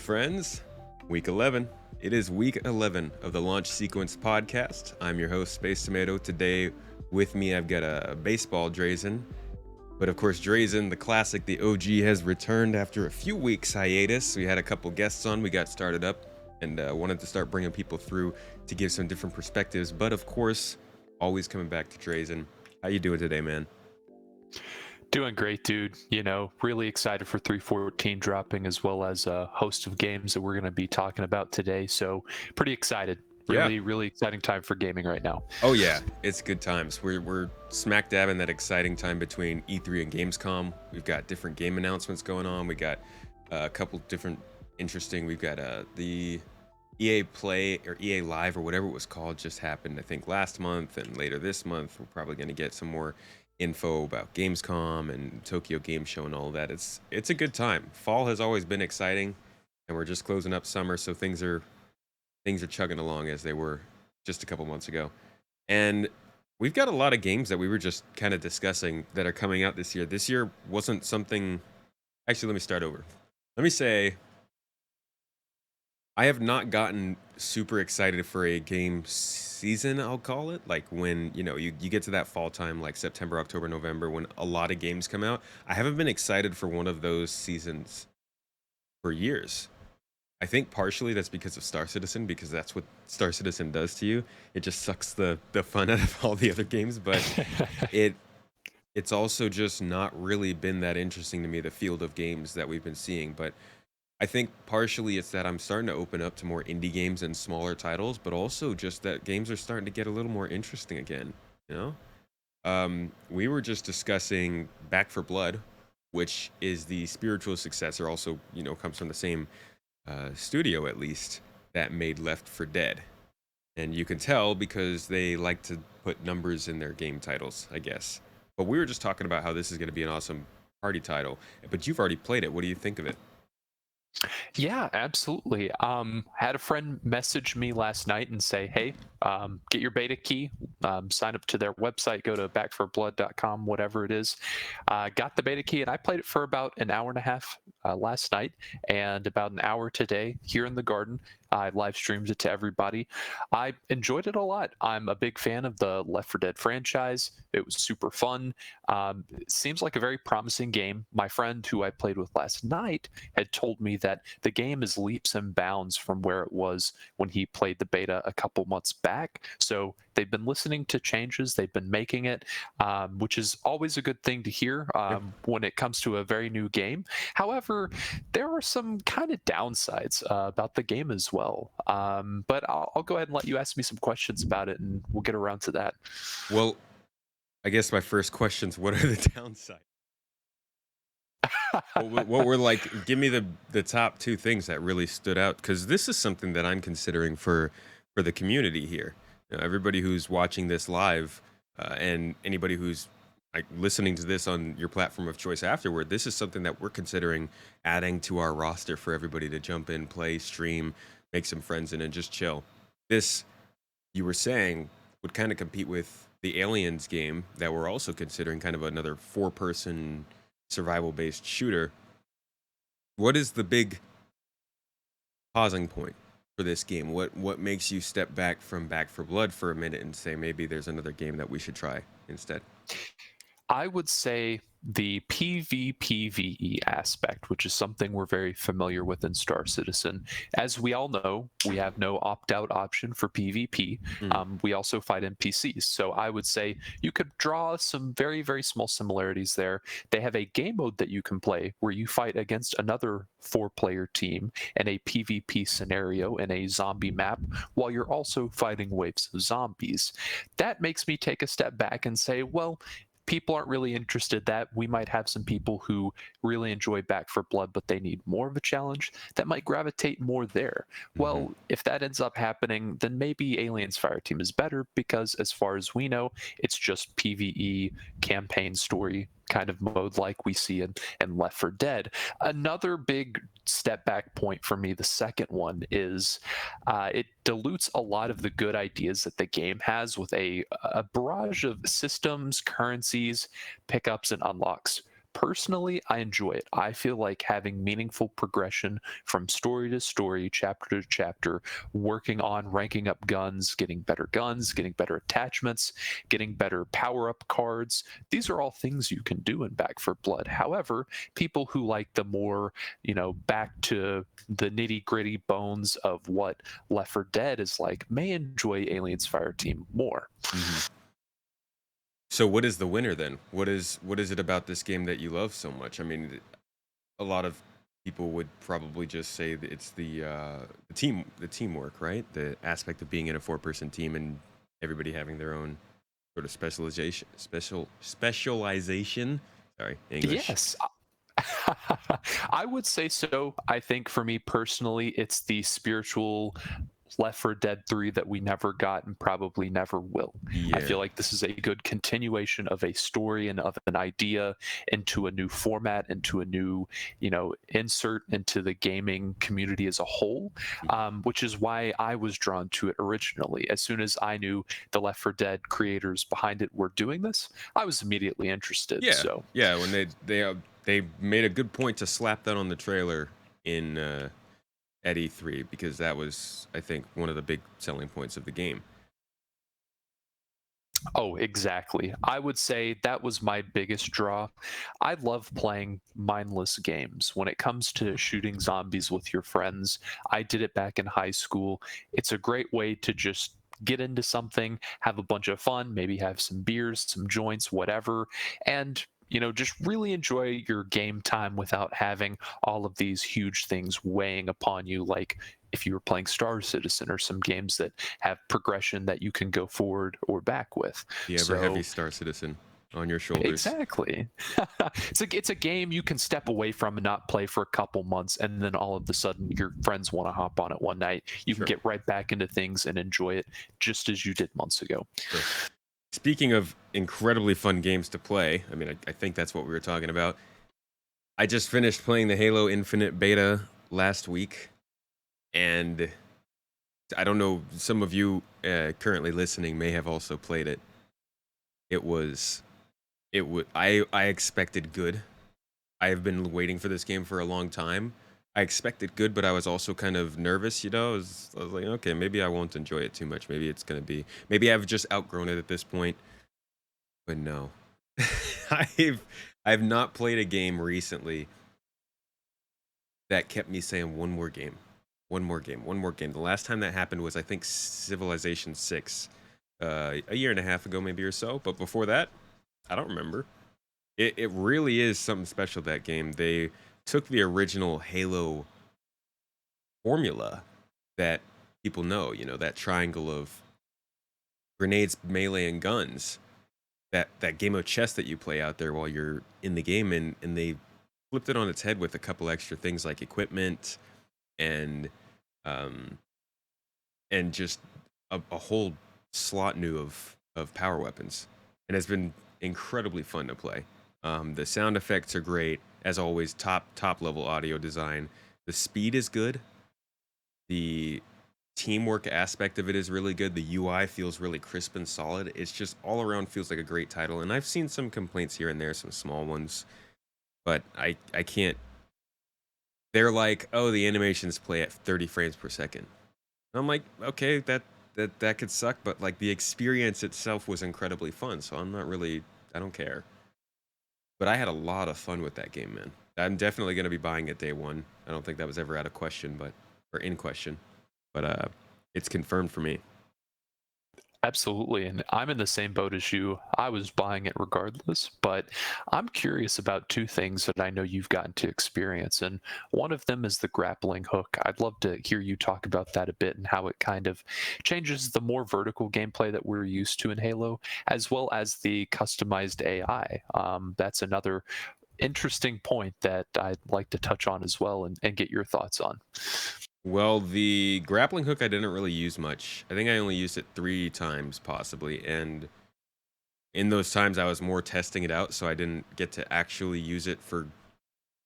friends. Week 11. It is week 11 of the Launch Sequence podcast. I'm your host, Space Tomato. Today with me, I've got a baseball Drazen. But of course, Drazen, the classic, the OG, has returned after a few weeks hiatus. We had a couple guests on. We got started up and wanted to start bringing people through to give some different perspectives. But of course, always coming back to Drazen. How you doing today, man? Doing great, dude. Really excited for 314 dropping, as well as a host of games that we're going to be talking about today. So pretty excited. Really exciting time for gaming right now. Oh yeah, it's good times. We're smack dab in that exciting time between E3 and Gamescom. We've got different game announcements going on. We got a couple different interesting. We've got the EA Play or EA Live or whatever it was called just happened, I think, last month, and later this month we're probably going to get some more info about Gamescom and Tokyo Game Show and all of that. It's a good time. Fall has always been exciting, and we're just closing up summer, so things are chugging along as they were just a couple months ago. And we've got a lot of games that we were just kind of discussing that are coming out this year. This year wasn't something... Actually, let me start over. Let me say, I have not gotten super excited for a game season, I'll call it. Like when, you get to that fall time, like September, October, November, when a lot of games come out. I haven't been excited for one of those seasons for years. I think partially that's because of Star Citizen, because that's what Star Citizen does to you. It just sucks the fun out of all the other games, but it's also just not really been that interesting to me, the field of games that we've been seeing. But I think partially it's that I'm starting to open up to more indie games and smaller titles, but also just that games are starting to get a little more interesting again, We were just discussing Back for Blood, which is the spiritual successor, also, comes from the same studio, at least, that made Left 4 Dead. And you can tell because they like to put numbers in their game titles, I guess. But we were just talking about how this is going to be an awesome party title. But you've already played it. What do you think of it? Yeah, absolutely. Had a friend message me last night and say, hey, get your beta key, sign up to their website, go to backforblood.com, whatever it is. Got the beta key, and I played it for about an hour and a half last night, and about an hour today here in the garden. I live streamed it to everybody. I enjoyed it a lot. I'm a big fan of the Left 4 Dead franchise. It was super fun. It seems like a very promising game. My friend who I played with last night had told me that the game is leaps and bounds from where it was when he played the beta a couple months back. So they've been listening to changes. They've been making it, which is always a good thing to hear when it comes to a very new game. However, there are some kind of downsides about the game as well. But I'll go ahead and let you ask me some questions about it, and we'll get around to that. Well, I guess my first question is, what are the downsides? what were like, give me the top two things that really stood out, because this is something that I'm considering for the community here. Everybody who's watching this live and anybody who's like listening to this on your platform of choice afterward, this is something that we're considering adding to our roster for everybody to jump in, play, stream, make some friends in, and just chill. This, you were saying, would kind of compete with the Aliens game that we're also considering, kind of another 4-person survival-based shooter. What is the big pausing point for this game? What makes you step back from Back 4 Blood for a minute and say maybe there's another game that we should try instead? I would say the PvPvE aspect, which is something we're very familiar with in Star Citizen. As we all know, we have no opt-out option for PvP. We also fight NPCs. So I would say you could draw some very, very small similarities there. They have a game mode that you can play where you fight against another 4-player team in a PvP scenario in a zombie map, while you're also fighting waves of zombies. That makes me take a step back and say, well, people aren't really interested that we might have some people who really enjoy Back 4 Blood, but they need more of a challenge that might gravitate more there. Well, if that ends up happening, then maybe Aliens Fireteam is better, because as far as we know, it's just PvE campaign story kind of mode like we see in Left 4 Dead. Another big step back point for me, the second one, is it dilutes a lot of the good ideas that the game has with a barrage of systems, currencies, pickups, and unlocks. Personally, I enjoy it. I feel like having meaningful progression from story to story, chapter to chapter, working on ranking up guns, getting better attachments, getting better power up cards. These are all things you can do in Back for Blood. However, people who like the more, back to the nitty gritty bones of what Left 4 Dead is like may enjoy Aliens Fireteam more. Hmm. So what is the winner then? What is it about this game that you love so much? I mean, a lot of people would probably just say that it's the teamwork, right? The aspect of being in a four-person team and everybody having their own sort of specialization. Sorry, English. Yes, I would say so. I think for me personally, it's the spiritual Left 4 Dead 3 that we never got and probably never will. I Yeah, feel like this is a good continuation of a story and of an idea into a new format, into a new, insert into the gaming community as a whole, which is why I was drawn to it originally. As soon as I knew the Left 4 Dead creators behind it were doing this, I was immediately interested. yeah, So yeah. When they made a good point to slap that on the trailer in at E3 because that was, I think, one of the big selling points of the game. Oh, exactly. I would say that was my biggest draw. I love playing mindless games. When it comes to shooting zombies with your friends, I did it back in high school. It's a great way to just get into something, have a bunch of fun, maybe have some beers, some joints, whatever, and just really enjoy your game time without having all of these huge things weighing upon you, like if you were playing Star Citizen or some games that have progression that you can go forward or back with. The ever heavy So Star Citizen on your shoulders. exactly. It's a game you can step away from and not play for a couple months, and then all of a sudden your friends want to hop on it one night. You can Sure, get right back into things and enjoy it just as you did months ago. sure. Speaking of incredibly fun games to play, I mean, I think that's what we were talking about. I just finished playing the Halo Infinite beta last week, and I don't know, some of you currently listening may have also played it. It was, I expected good. I have been waiting for this game for a long time. I expected good, but I was also kind of nervous, I was like, okay, maybe I won't enjoy it too much. Maybe it's going to be, maybe I've just outgrown it at this point. But no, I've I've not played a game recently that kept me saying one more game, one more game, one more game. The last time that happened was I think Civilization 6, a year and a half ago maybe or so. But before that, I don't remember. It really is something special, that game. They took the original Halo formula that people know, that triangle of grenades, melee, and guns, that game of chess that you play out there while you're in the game, and they flipped it on its head with a couple extra things like equipment and um just a whole slot new of power weapons, and it's been incredibly fun to play. The sound effects are great as always, top level audio design. The speed is good. The teamwork aspect of it is really good. The UI feels really crisp and solid. It's just all around feels like a great title. And I've seen some complaints here and there, some small ones, but I can't. They're like, oh, the animations play at 30 frames per second. I'm like, okay, that could suck, but like the experience itself was incredibly fun. So I'm not really, I don't care. But I had a lot of fun with that game, man. I'm definitely gonna be buying it day one. I don't think that was ever out of question, or in question. But it's confirmed for me. Absolutely. And I'm in the same boat as you. I was buying it regardless, but I'm curious about two things that I know you've gotten to experience. And one of them is the grappling hook. I'd love to hear you talk about that a bit and how it kind of changes the more vertical gameplay that we're used to in Halo, as well as the customized AI. That's another interesting point that I'd like to touch on as well and get your thoughts on. Well, the grappling hook I didn't really use much. I think I only used it 3 times possibly, and in those times I was more testing it out, so I didn't get to actually use it for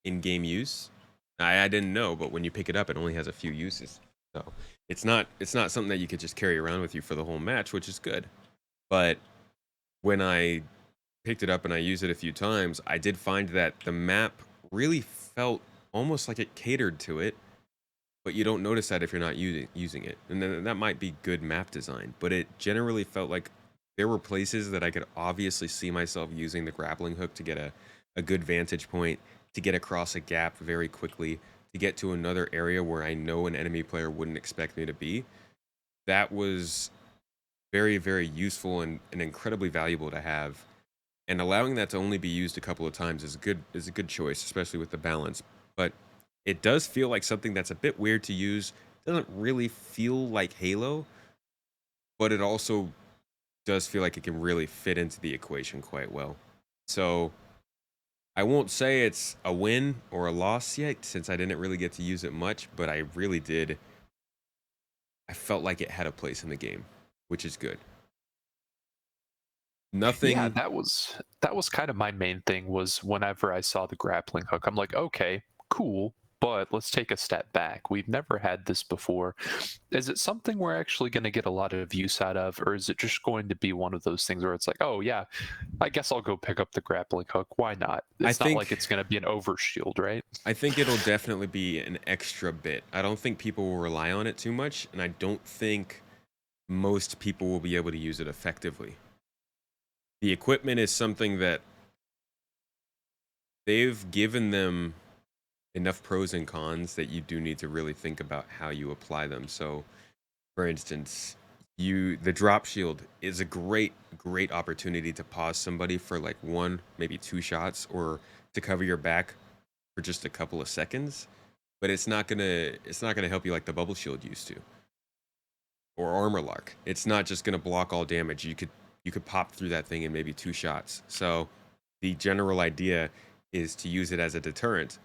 in-game use. I didn't know, but when you pick it up, it only has a few uses. So it's not something that you could just carry around with you for the whole match, which is good. But when I picked it up and I used it a few times, I did find that the map really felt almost like it catered to it, but you don't notice that if you're not using it. And then that might be good map design, but it generally felt like there were places that I could obviously see myself using the grappling hook to get a good vantage point, to get across a gap very quickly, to get to another area where I know an enemy player wouldn't expect me to be. That was very, very useful and incredibly valuable to have. And allowing that to only be used a couple of times is a good choice, especially with the balance. But it does feel like something that's a bit weird to use. Doesn't really feel like Halo, but it also does feel like it can really fit into the equation quite well. So I won't say it's a win or a loss yet, since I didn't really get to use it much, but I really did. I felt like it had a place in the game, which is good. Yeah, Nothing. that was kind of my main thing was whenever I saw the grappling hook, I'm like, okay, cool, but let's take a step back. We've never had this before. Is it something we're actually going to get a lot of use out of, or is it just going to be one of those things where it's like, oh yeah, I guess I'll go pick up the grappling hook. Why not? I It's not like think it's going to be an overshield, right? I think it'll definitely be an extra bit. I don't think people will rely on it too much, and I don't think most people will be able to use it effectively. The equipment is something that they've given them enough pros and cons that you do need to really think about how you apply them. So, for instance, the drop shield is a great opportunity to pause somebody for like one, maybe two shots, or to cover your back for just a couple of seconds. But it's not gonna help you like the bubble shield used to, or armor lock. It's not just gonna block all damage. You could pop through that thing in maybe two shots. So the general idea is to use it as a deterrent,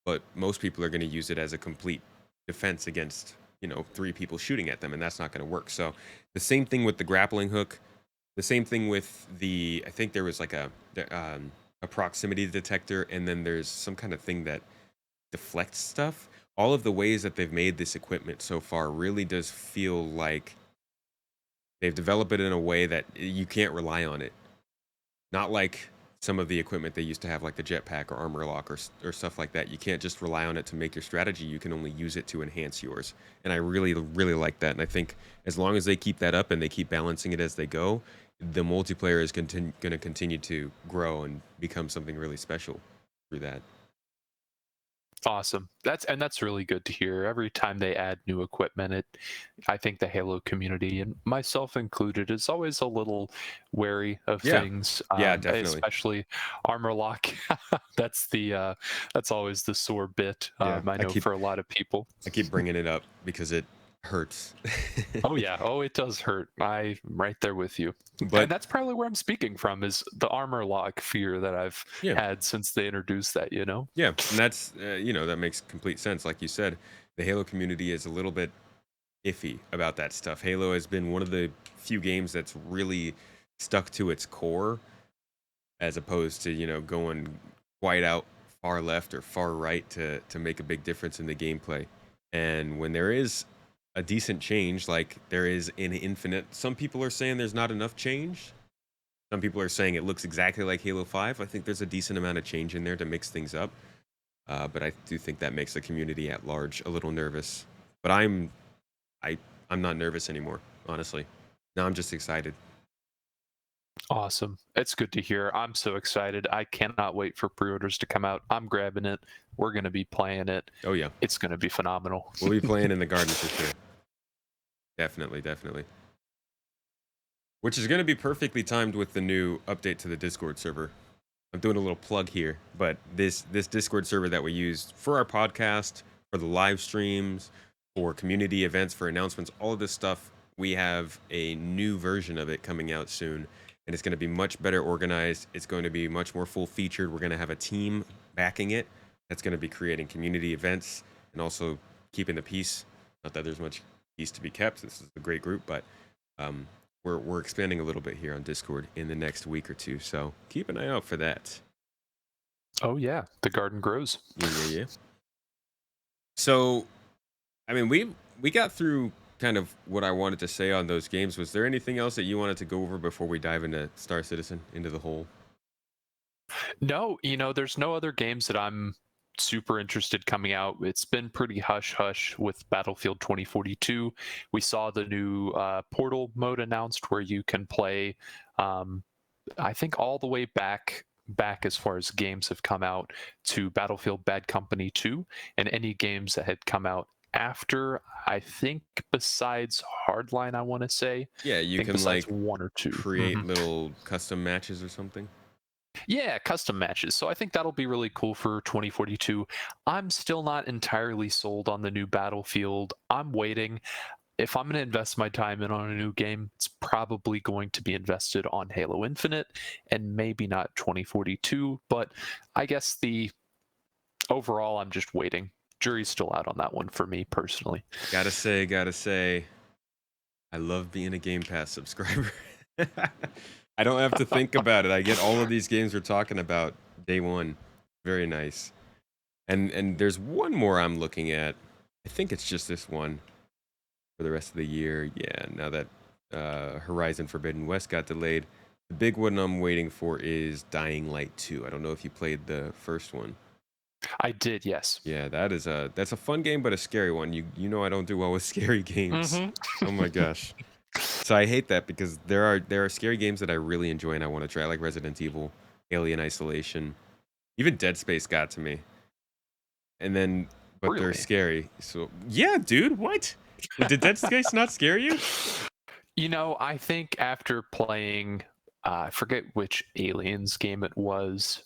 but most people are going to use it as a complete defense against, three people shooting at them, and that's not going to work. So the same thing with the grappling hook, the same thing with I think there was like a proximity detector, and then there's some kind of thing that deflects stuff. All of the ways that they've made this equipment so far really does feel like they've developed it in a way that you can't rely on it. Not like some of the equipment they used to have, like the jetpack or armor lock or stuff like that. You can't just rely on it to make your strategy. You can only use it to enhance yours. And I really, really like that. And I think as long as they keep that up and they keep balancing it as they go, the multiplayer is going to continue to grow and become something really special through that. Awesome. That's really good to hear. Every time they add new equipment, I think the Halo community and myself included is always a little wary of Yeah. things, Yeah, definitely. especially armor lock. that's the that's always the sore bit. Yeah. I know for a lot of people. I keep bringing it up because it hurts. Oh yeah. Oh, it does hurt. I'm right there with you. And But that's probably where I'm speaking from is the armor lock fear that I've yeah. had since they introduced that. You know. Yeah, and that's that makes complete sense. Like you said, the Halo community is a little bit iffy about that stuff. Halo has been one of the few games that's really stuck to its core, as opposed to going quite out far left or far right to make a big difference in the gameplay. And when there is a decent change, like there is in Infinite, some people are saying there's not enough change. Some people are saying it looks exactly like Halo 5. I think there's a decent amount of change in there to mix things up. But I do think that makes the community at large a little nervous. But I I'm not nervous anymore, honestly. Now I'm just excited. Awesome. It's good to hear. I'm so excited. I cannot wait for pre-orders to come out. I'm grabbing it. We're going to be playing it. Oh yeah, It's going to be phenomenal. we'll be playing in the garden for sure. Definitely, definitely. Which is going to be perfectly timed with the new update to the Discord server. I'm doing a little plug here, but this Discord server that we use for our podcast, for the live streams, for community events, for announcements, all of this stuff, we have a new version of it coming out soon, and it's going to be much better organized. It's going to be much more full featured. We're going to have a team backing it that's going to be creating community events and also keeping the peace. Not that there's much peace to be kept. This is a great group, but um, we're expanding a little bit here on Discord in the next week or two, so keep an eye out for that. Oh yeah, the garden grows. Yeah, yeah, yeah. So, I mean, we got through kind of what I wanted to say on those games. Was there anything else that you wanted to go over before we dive into Star Citizen, into the whole? No, there's no other games that I'm super interested coming out. It's been pretty hush hush with Battlefield 2042. We saw the new Portal mode announced where you can play, um, I think all the way back as far as games have come out to Battlefield Bad Company 2, and any games that had come out after, I think besides Hardline, I want to say, I Yeah, you think can besides like one or two. create Mhm. little custom matches or something. Yeah, custom matches. So I think that'll be really cool for 2042. I'm still not entirely sold on the new Battlefield. I'm waiting. If I'm going to invest my time in on a new game, it's probably going to be invested on Halo Infinite and maybe not 2042. But I guess the overall, I'm just waiting. Jury's still out on that one for me personally. Gotta say, I love being a Game Pass subscriber. I don't have to think about it. I get all of these games we're talking about day one. Very nice. And there's one more I'm looking at. I think it's just this one for the rest of the year. Yeah, now that Horizon Forbidden West got delayed, the big one I'm waiting for is Dying Light 2. I don't know if you played the first one. I did, yes. Yeah, that's a fun game, but a scary one. You know I don't do well with scary games. Hmm. Oh my gosh. So I hate that because there are scary games that I really enjoy and I want to try, like Resident Evil, Alien Isolation, even Dead Space got to me. And then, but they're Really? scary. So yeah, dude, what? Did Dead Space not scare you? I think after playing, I forget which Aliens game it was,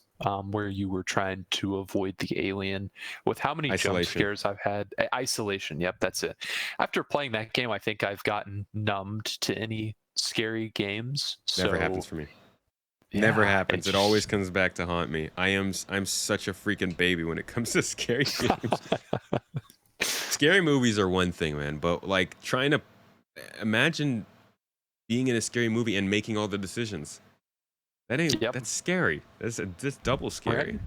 where you were trying to avoid the alien. With how many jump Isolation. scares I've had, Isolation. Yep, that's it. After playing that game, I think I've gotten numbed to any scary games. Never happens So for me. Never yeah, happens. It always comes back to haunt me. I'm such a freaking baby when it comes to scary games. Scary movies are one thing, man, but like trying to imagine being in a scary movie and making all the decisions. yep, That's scary. That's double right. scary.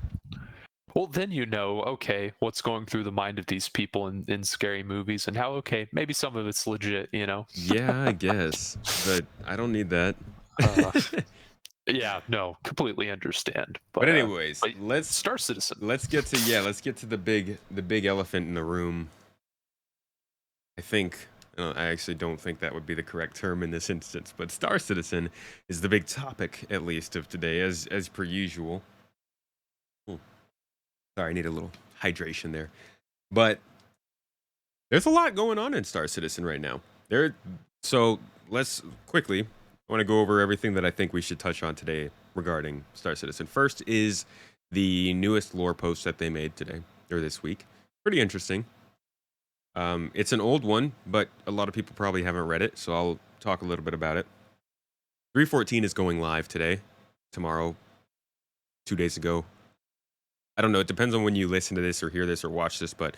Well, then okay, what's going through the mind of these people in scary movies, and how okay, maybe some of it's legit. Yeah, I guess, but I don't need that. Uh, Yeah, no, completely understand. But But anyways, but Star Citizen. let's get to the big elephant in the room. I think I actually don't think that would be the correct term in this instance, but Star Citizen is the big topic at least of today, as per usual. Hmm, Sorry, I need a little hydration there. But there's a lot going on in Star Citizen right now. So let's quickly. I want to go over everything that I think we should touch on today regarding Star Citizen. First is the newest lore post that they made today or this week. Pretty interesting. It's an old one, but a lot of people probably haven't read it, so I'll talk a little bit about it. 314 is going live today, tomorrow, 2 days ago. I don't know. It depends on when you listen to this or hear this or watch this, but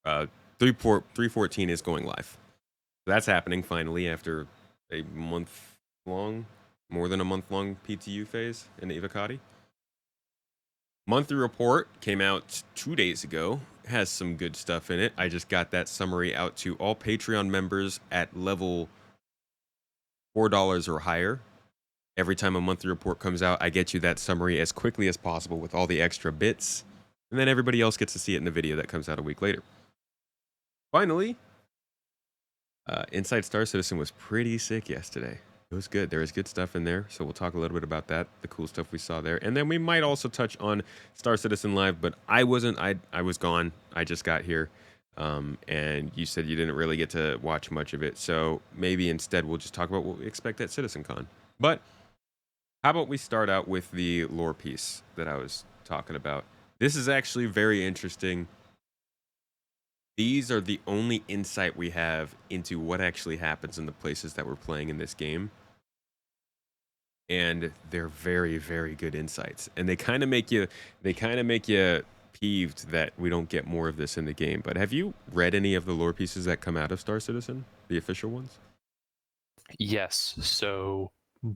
314 is going live. So that's happening finally after a month long, more than a month long PTU phase in Avocati. Monthly report came out 2 days ago. Has some good stuff in it. I just got that summary out to all Patreon members at level $4 or higher. Every time a monthly report comes out, I get you that summary as quickly as possible with all the extra bits. And then everybody else gets to see it in the video that comes out a week later. Finally, Inside Star Citizen was pretty sick yesterday. It was good. There was good stuff in there, so we'll talk a little bit about that, the cool stuff we saw there, and then we might also touch on Star Citizen Live. But I wasn't. I was gone. I just got here, and you said you didn't really get to watch much of it. So maybe instead we'll just talk about what we expect at CitizenCon. But how about we start out with the lore piece that I was talking about? This is actually very interesting. These are the only insight we have into what actually happens in the places that we're playing in this game. And they're very, very good insights. And they kind of make you peeved that we don't get more of this in the game. But have you read any of the lore pieces that come out of Star Citizen, the official ones? Yes. So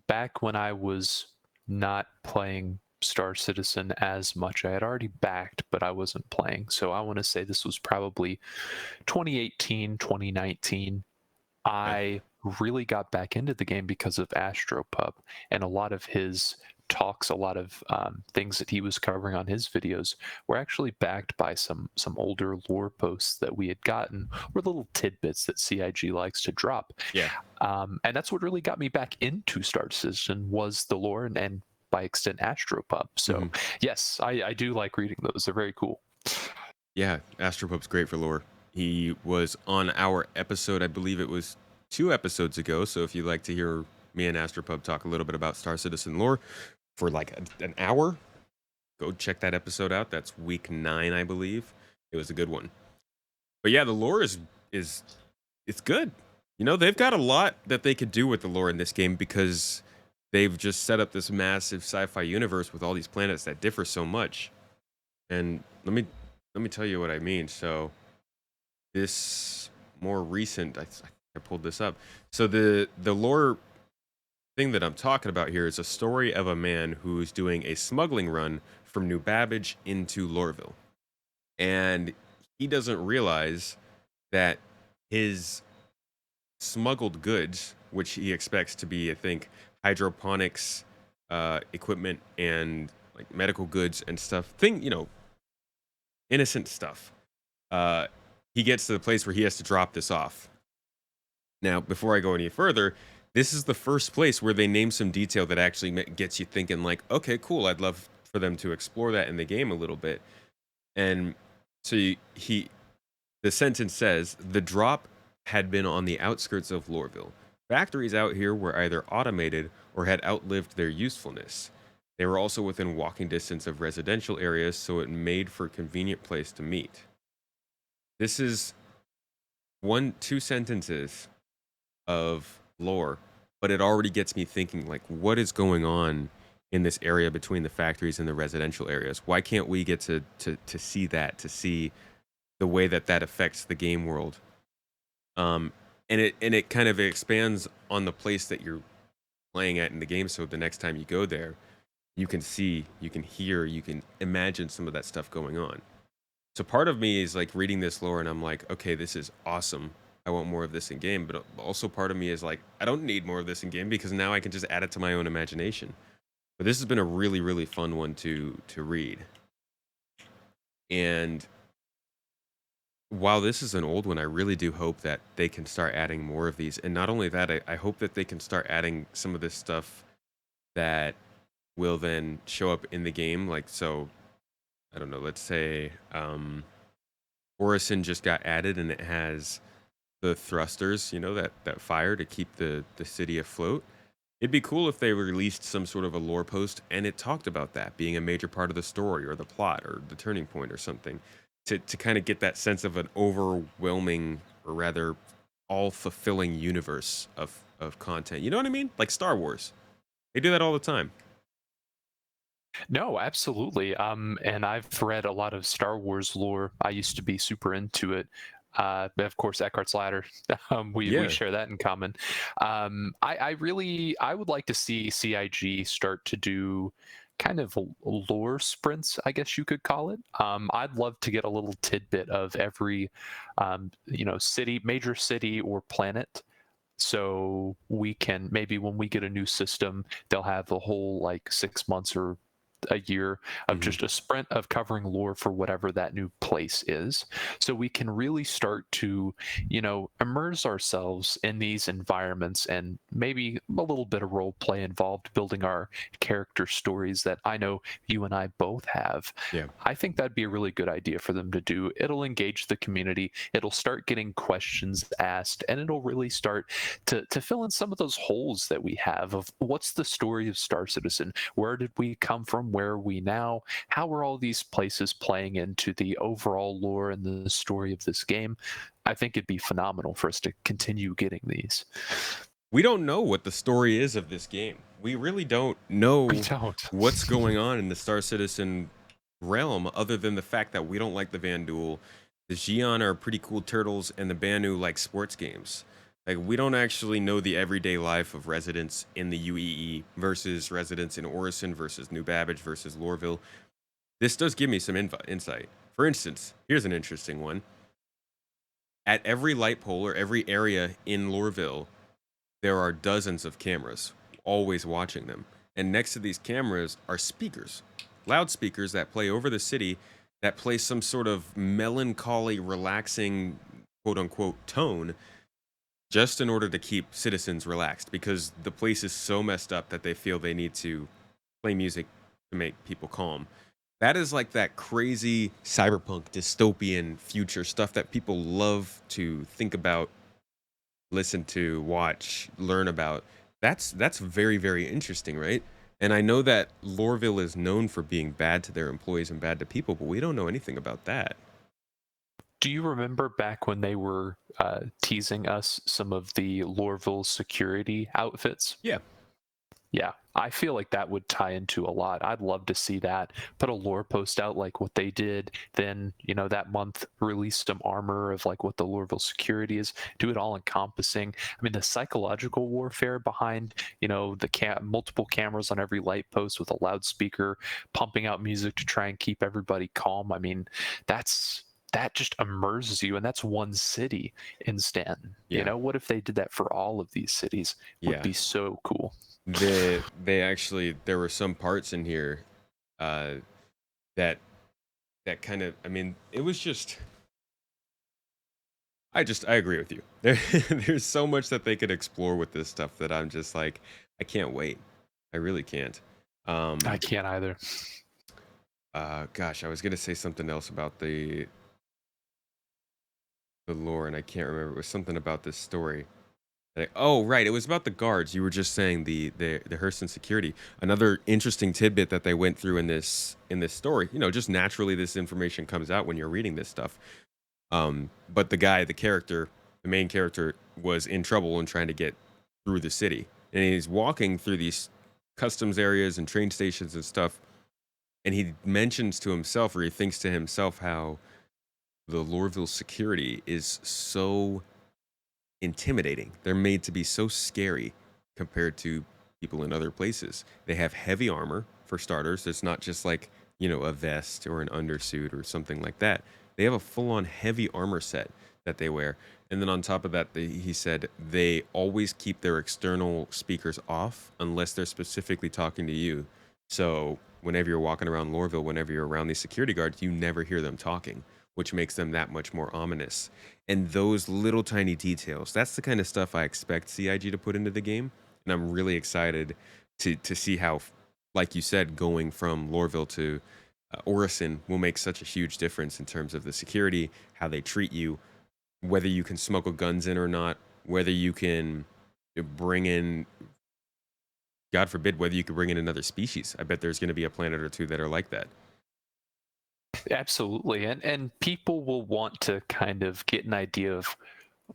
back when I was not playing Star Citizen as much, I had already backed, but I wasn't playing. So I want to say this was probably 2018, 2019. Yeah. I really got back into the game because of Astropub and a lot of his talks, a lot of things that he was covering on his videos were actually backed by some older lore posts that we had gotten, or little tidbits that CIG likes to drop. Yeah. And that's what really got me back into Star Citizen was the lore and by extent Astropub. So Hmm. yes, I do like reading those. They're very cool. Yeah, Astropub's great for lore. He was on our episode, I believe it was 2 episodes ago. So if you'd like to hear me and Astropub talk a little bit about Star Citizen lore for like an hour, go check that episode out. That's week 9, I believe. It was a good one. But yeah, the lore is it's good. You know, they've got a lot that they could do with the lore in this game because they've just set up this massive sci-fi universe with all these planets that differ so much. And let me tell you what I mean. So this more recent, I pulled this up. So the lore thing that I'm talking about here is a story of a man who's doing a smuggling run from New Babbage into Lorville, and he doesn't realize that his smuggled goods, which he expects to be, I think, hydroponics equipment and like medical goods and stuff, innocent stuff. Uh, he gets to the place where he has to drop this off. Now, before I go any further, this is the first place where they name some detail that actually gets you thinking, like, okay, cool. I'd love for them to explore that in the game a little bit. And so the sentence says the drop had been on the outskirts of Lorville. Factories out here were either automated or had outlived their usefulness. They were also within walking distance of residential areas, so it made for a convenient place to meet. This is 2 sentences of lore, but it already gets me thinking, like, what is going on in this area between the factories and the residential areas? Why can't we get to see that, to see the way that that affects the game world? Um, and it kind of expands on the place that you're playing at in the game. So the next time you go there, you can see, you can hear, you can imagine some of that stuff going on. So part of me is like reading this lore and I'm like, okay, this is awesome. I want more of this in game. But also part of me is like, I don't need more of this in game because now I can just add it to my own imagination. But this has been a really, really fun one to read. And while this is an old one, I really do hope that they can start adding more of these. And not only that, I hope that they can start adding some of this stuff that will then show up in the game. Like, so, I don't know, let's say Orison just got added and it has the thrusters, that fire to keep the city afloat. It'd be cool if they released some sort of a lore post and it talked about that being a major part of the story or the plot or the turning point or something to kind of get that sense of an overwhelming or rather all fulfilling universe of content. You know what I mean? Like Star Wars. They do that all the time. No, absolutely. And I've read a lot of Star Wars lore. I used to be super into it. Of course, Eckhart's Ladder. We Yeah. share that in common. I would like to see CIG start to do kind of lore sprints, I guess you could call it. I'd love to get a little tidbit of every, city, major city or planet, so we can maybe when we get a new system they'll have a whole like 6 months or a year of Hmm. just a sprint of covering lore for whatever that new place is, so we can really start to immerse ourselves in these environments and maybe a little bit of role play involved building our character stories that I know you and I both have. Yeah. I think that'd be a really good idea for them to do. It'll engage the community, it'll start getting questions asked, and it'll really start to fill in some of those holes that we have of what's the story of Star Citizen? Where did we come from? Where are we now? How are all these places playing into the overall lore and the story of this game? I think it'd be phenomenal for us to continue getting these. We don't know what the story is of this game. We really don't We know don't. what's going on in the Star Citizen realm other than the fact that we don't like the Vandul. The Xi'an are pretty cool turtles, and the Banu like sports games. Like, we don't actually know the everyday life of residents in the UEE versus residents in Orison versus New Babbage versus Lorville. This does give me some insight. For instance, here's an interesting one. At every light pole or every area in Lorville, there are dozens of cameras always watching them. And next to these cameras are speakers, loudspeakers that play over the city, that play some sort of melancholy, relaxing, quote unquote, tone, just in order to keep citizens relaxed because the place is so messed up that they feel they need to play music to make people calm. That is like that crazy cyberpunk dystopian future stuff that people love to think about, listen to, watch, learn about. That's very, very interesting, right? And I know that Lorville is known for being bad to their employees and bad to people, but we don't know anything about that. Do you remember back when they were teasing us some of the Lorville security outfits? Yeah. Yeah, I feel like that would tie into a lot. I'd love to see that. Put a lore post out like what they did. Then, that month release some armor of like what the Lorville security is. Do it all encompassing. I mean, the psychological warfare behind, the multiple cameras on every light post with a loudspeaker pumping out music to try and keep everybody calm. I mean, that just immerses you, and that's one city in Stanton. Yeah. What if they did that for all of these cities? Would Yeah. be so cool. They actually there were some parts in here uh that kind of, I mean, it was just I agree with you. There's so much that they could explore with this stuff that I'm just like, I can't wait. I really can't. I Um can't either. gosh, I was gonna say something else about the lore, and I can't remember. It was something about this story. Oh, right. It was about the guards. You were just saying the Hurston security. Another interesting tidbit that they went through in this story. Just naturally this information comes out when you're reading this stuff. But the guy, the character, the main character, was in trouble and trying to get through the city, and he's walking through these customs areas and train stations and stuff. And he mentions to himself, or he thinks to himself, how the Lorville security is so intimidating. They're made to be so scary compared to people in other places. They have heavy armor for starters. It's not just like, a vest or an undersuit or something like that. They have a full on heavy armor set that they wear. And then on top of that, he said they always keep their external speakers off unless they're specifically talking to you. So whenever you're walking around Lorville, whenever you're around these security guards, you never hear them talking, which makes them that much more ominous. And those little tiny details, that's the kind of stuff I expect CIG to put into the game. And I'm really excited to see how, like you said, going from Lorville to Orison will make such a huge difference in terms of the security, how they treat you, whether you can smuggle guns in or not, whether you can bring in, God forbid, whether you could bring in another species. I bet there's going to be a planet or two that are like that. Absolutely. And people will want to kind of get an idea of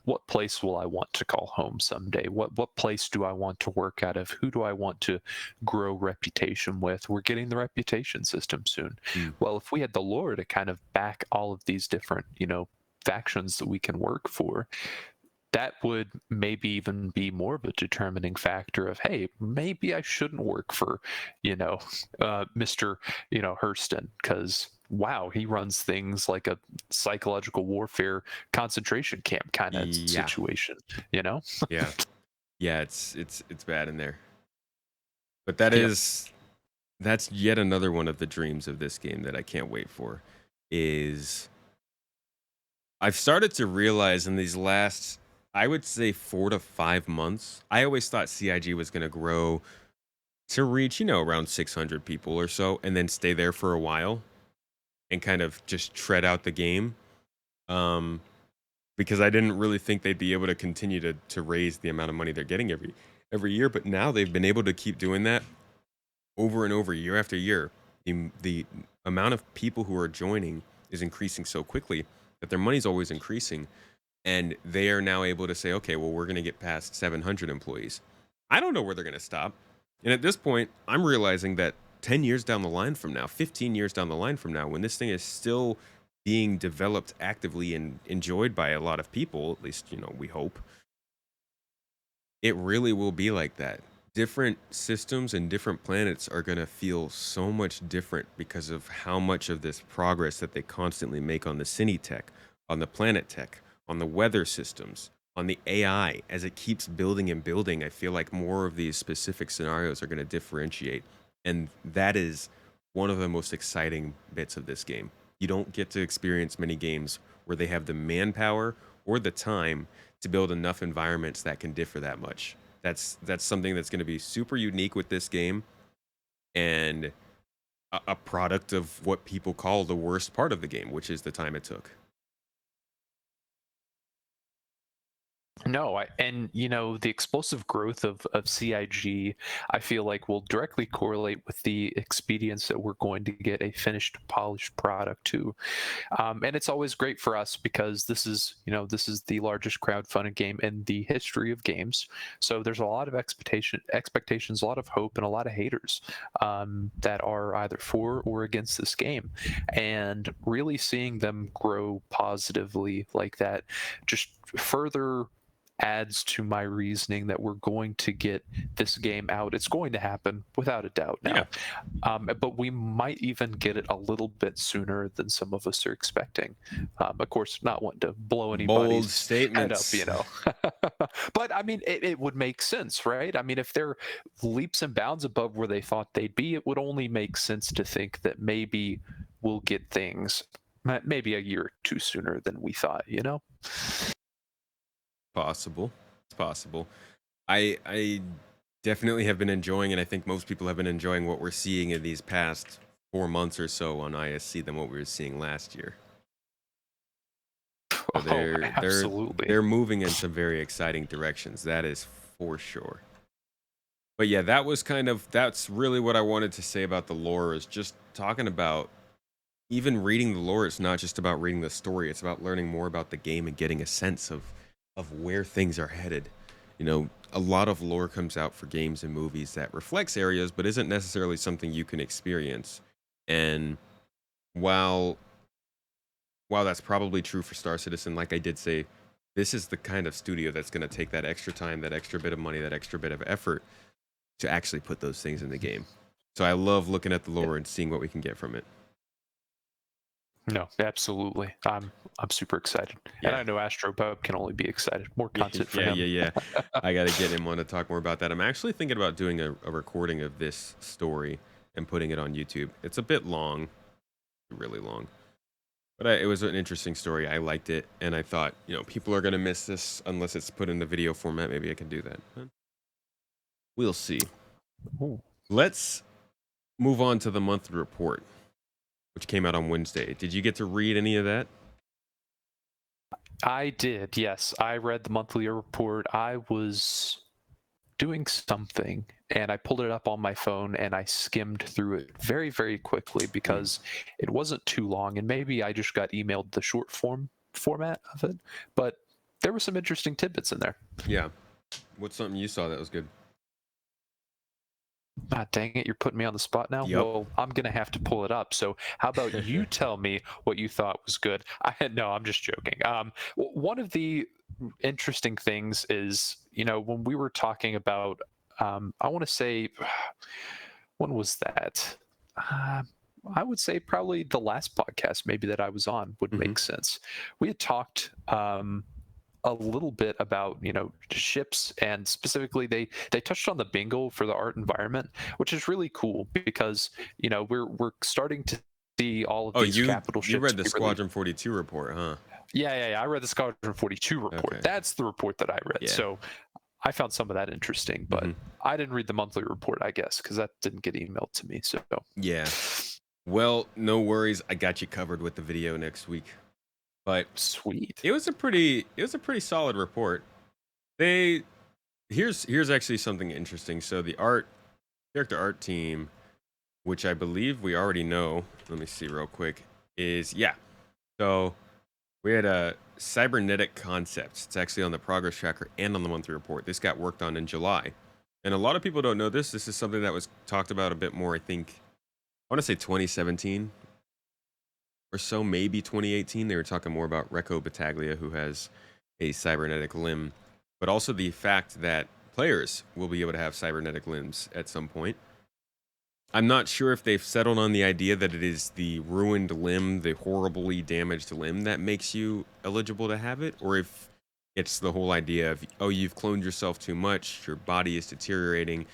what place will I want to call home someday? What place do I want to work out of? Who do I want to grow reputation with? We're getting the reputation system soon. Mm. Well, if we had the lore to kind of back all of these different, factions that we can work for, that would maybe even be more of a determining factor of, hey, maybe I shouldn't work for, Mr. Hurston, because wow, he runs things like a psychological warfare concentration camp kind of Yeah, situation, you know? yeah, yeah. It's bad in there, but Yep. that's yet another one of the dreams of this game that I can't wait for. Is I've started to realize in these last, I would say, 4 to 5 months. I always thought CIG was going to grow to reach, around 600 people or so, and then stay there for a while and kind of just tread out the game. Um, because I didn't really think they'd be able to continue to raise the amount of money they're getting every year. But now they've been able to keep doing that over and over, year after year. The amount of people who are joining is increasing so quickly that their money's always increasing, and they are now able to say, okay, well, we're going to get past 700 employees. I don't know where they're going to stop. And at this point, I'm realizing that 10 years down the line from now, 15 years down the line from now, when this thing is still being developed actively and enjoyed by a lot of people, at least, we hope, it really will be like that. Different systems and different planets are going to feel so much different because of how much of this progress that they constantly make on the cine tech, on the planet tech, on the weather systems, on the AI as it keeps building and building. I feel like more of these specific scenarios are going to differentiate. And that is one of the most exciting bits of this game. You don't get to experience many games where they have the manpower or the time to build enough environments that can differ that much. That's something that's going to be super unique with this game, and a product of what people call the worst part of the game, which is the time it took. No, and the explosive growth of CIG, I feel like will directly correlate with the expedience that we're going to get a finished, polished product too. And it's always great for us because this is the largest crowdfunded game in the history of games. So there's a lot of expectations, a lot of hope, and a lot of haters that are either for or against this game. And really seeing them grow positively like that just further adds to my reasoning that we're going to get this game out. It's going to happen without a doubt Yeah. now. But we might even get it a little bit sooner than some of us are expecting. Of course, not wanting to blow Bold anybody's head up, statements. But I mean, it would make sense, right? I mean, if they're leaps and bounds above where they thought they'd be, it would only make sense to think that maybe we'll get things maybe a year or two sooner than we thought. Possible. It's possible. I definitely have been enjoying, and I think most people have been enjoying what we're seeing in these past 4 months or so on ISC than what we were seeing last year. So Oh, they're they're absolutely. they're moving in some very exciting directions. That is for sure. But yeah, that's really what I wanted to say about the lore, is just talking about even reading the lore. It's not just about reading the story. It's about learning more about the game and getting a sense of where things are headed. A lot of lore comes out for games and movies that reflects areas, but isn't necessarily something you can experience. And while while that's probably true for Star Citizen, like I did say, this is the kind of studio that's going to take that extra time, that extra bit of money, that extra bit of effort to actually put those things in the game. So I love looking at the lore and seeing what we can get from it. No, absolutely. I'm super excited, and Yeah. I know Astro Bub can only be excited. More content for Yeah, yeah, him. yeah. I got to get him on to talk more about that. I'm actually thinking about doing a recording of this story and putting it on YouTube. It's a bit long, really long, but it was an interesting story. I liked it, and I thought, people are going to miss this unless it's put in the video format. Maybe I can do that. But we'll see. Ooh. Let's move on to the monthly report, which came out on Wednesday. Did you get to read any of that? I did, yes. I read the monthly report. I was doing something and I pulled it up on my phone and I skimmed through it very, very quickly Hmm. because it wasn't too long, and maybe I just got emailed the short format of it, but there were some interesting tidbits in there. Yeah. What's something you saw that was good? Ah, dang it, you're putting me on the spot now. Yep. Well, I'm gonna have to pull it up. So, how about you tell me what you thought was good? No, I'm just joking. One of the interesting things is, when we were talking about, I want to say, when was that? Uh, I would say probably the last podcast, maybe that I was on, would Hmm. make sense. We had talked a little bit about ships, and specifically they touched on the bingo for the art environment, which is really cool because we're starting to see all of Oh, these you capital you ships read the be released. Squadron 42 report, huh? Yeah, I read the Squadron 42 report. Okay. That's the report that I read. Yeah. So I found some of that interesting, but Hmm. I didn't read the monthly report, I guess, because that didn't get emailed to me. So Yeah. Well, no worries. I got you covered with the video next week. But sweet. it was a pretty solid report. They here's actually something interesting. So the character art team, which I believe we already know. Let me see real quick. Is yeah. So we had a cybernetic concepts. It's actually on the progress tracker and on the monthly report. This got worked on in July. And a lot of people don't know this. This is something that was talked about a bit more, I think. I want to say 2017 or so, maybe 2018. They were talking more about Recco Battaglia, who has a cybernetic limb, but also the fact that players will be able to have cybernetic limbs at some point. I'm not sure if they've settled on the idea that it is the ruined limb, the horribly damaged limb, that makes you eligible to have it, or if It's the whole idea of, oh, you've cloned yourself too much, your body is deteriorating,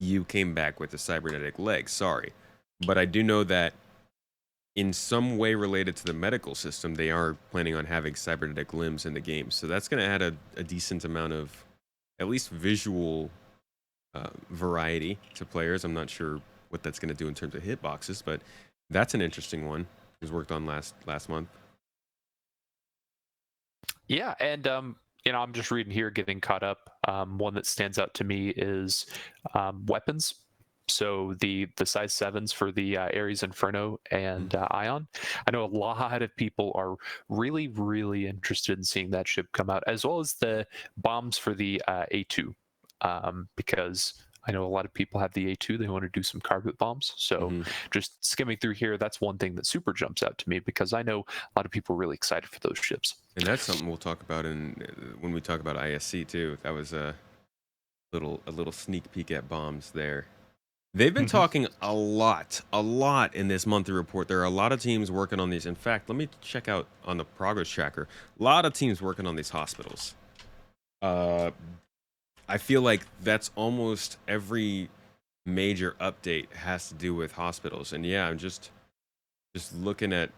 you came back with a cybernetic leg. Sorry. But I do know that in some way related to the medical system, they are planning on having cybernetic limbs in the game. So that's going to add a decent amount of at least visual variety to players. I'm not sure what that's going to do in terms of hitboxes, but that's an interesting one. It was worked on last month. Yeah, and I'm just reading here, getting caught up. One that stands out to me is weapons. So the size sevens for the Ares Inferno and Ion. I know a lot of people are really, really interested in seeing that ship come out, as well as the bombs for the A2, because I know a lot of people have the A2. They want to do some carpet bombs. So Mm-hmm. just skimming through here, that's one thing that super jumps out to me because I know a lot of people are really excited for those ships. And that's something we'll talk about in when we talk about ISC too. That was a little sneak peek at bombs there. They've been Mhm. talking a lot in this monthly report. There are a lot of teams working on these. In fact, let me check out on the progress tracker. A lot of teams working on these hospitals. Uh, I feel like that's almost every major update has to do with hospitals. And yeah, I'm just looking at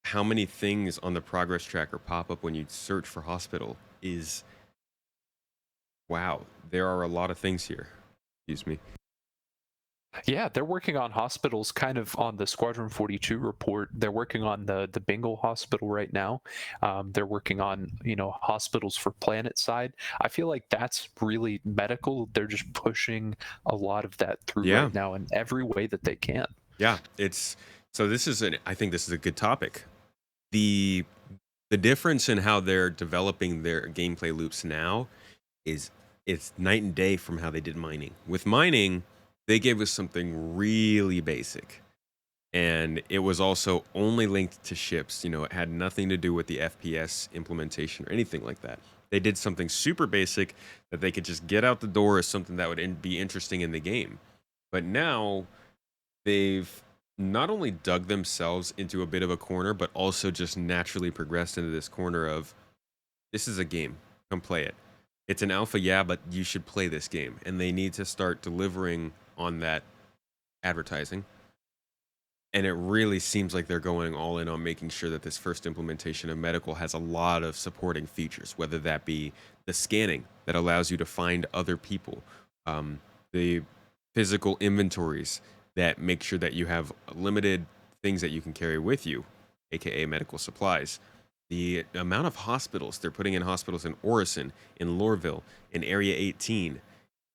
how many things on the progress tracker pop up when you search for hospital is wow. There are a lot of things here. Excuse me. Yeah, they're working on hospitals kind of on the Squadron 42 report. They're working on the Bengal hospital right now. They're working on, hospitals for planet side. I feel like that's really medical. They're just pushing a lot of that through Yeah. right now in every way that they can. Yeah, it's so this is an I think this is a good topic. The the difference in how they're developing their gameplay loops now is it's night and day from how they did mining. With mining, they gave us something really basic. And it was also only linked to ships. It had nothing to do with the FPS implementation or anything like that. They did something super basic that they could just get out the door as something that would be interesting in the game. But now they've not only dug themselves into a bit of a corner, but also just naturally progressed into this corner of this is a game. Come play it. It's an alpha, yeah, but you should play this game. And they need to start delivering on that advertising. And it really seems like they're going all in on making sure that this first implementation of medical has a lot of supporting features, whether that be the scanning that allows you to find other people, um, the physical inventories that make sure that you have limited things that you can carry with you, aka medical supplies. The amount of hospitals they're putting in hospitals in Orison, in Lorville, in Area 18,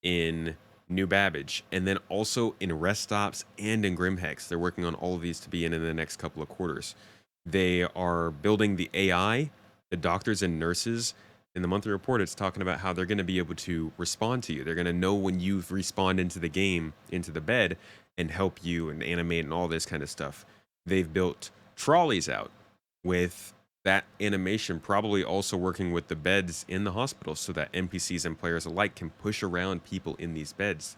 in New Babbage, and then also in rest stops and in Grimhex. They're working on all of these to be in the next couple of quarters. They are building the AI, the doctors and nurses. In the monthly report, it's talking about how they're going to be able to respond to you. They're going to know when you've respawned into the game, into the bed, and help you and animate and all this kind of stuff. They've built trolleys out with that animation probably also working with the beds in the hospital so that NPCs and players alike can push around people in these beds.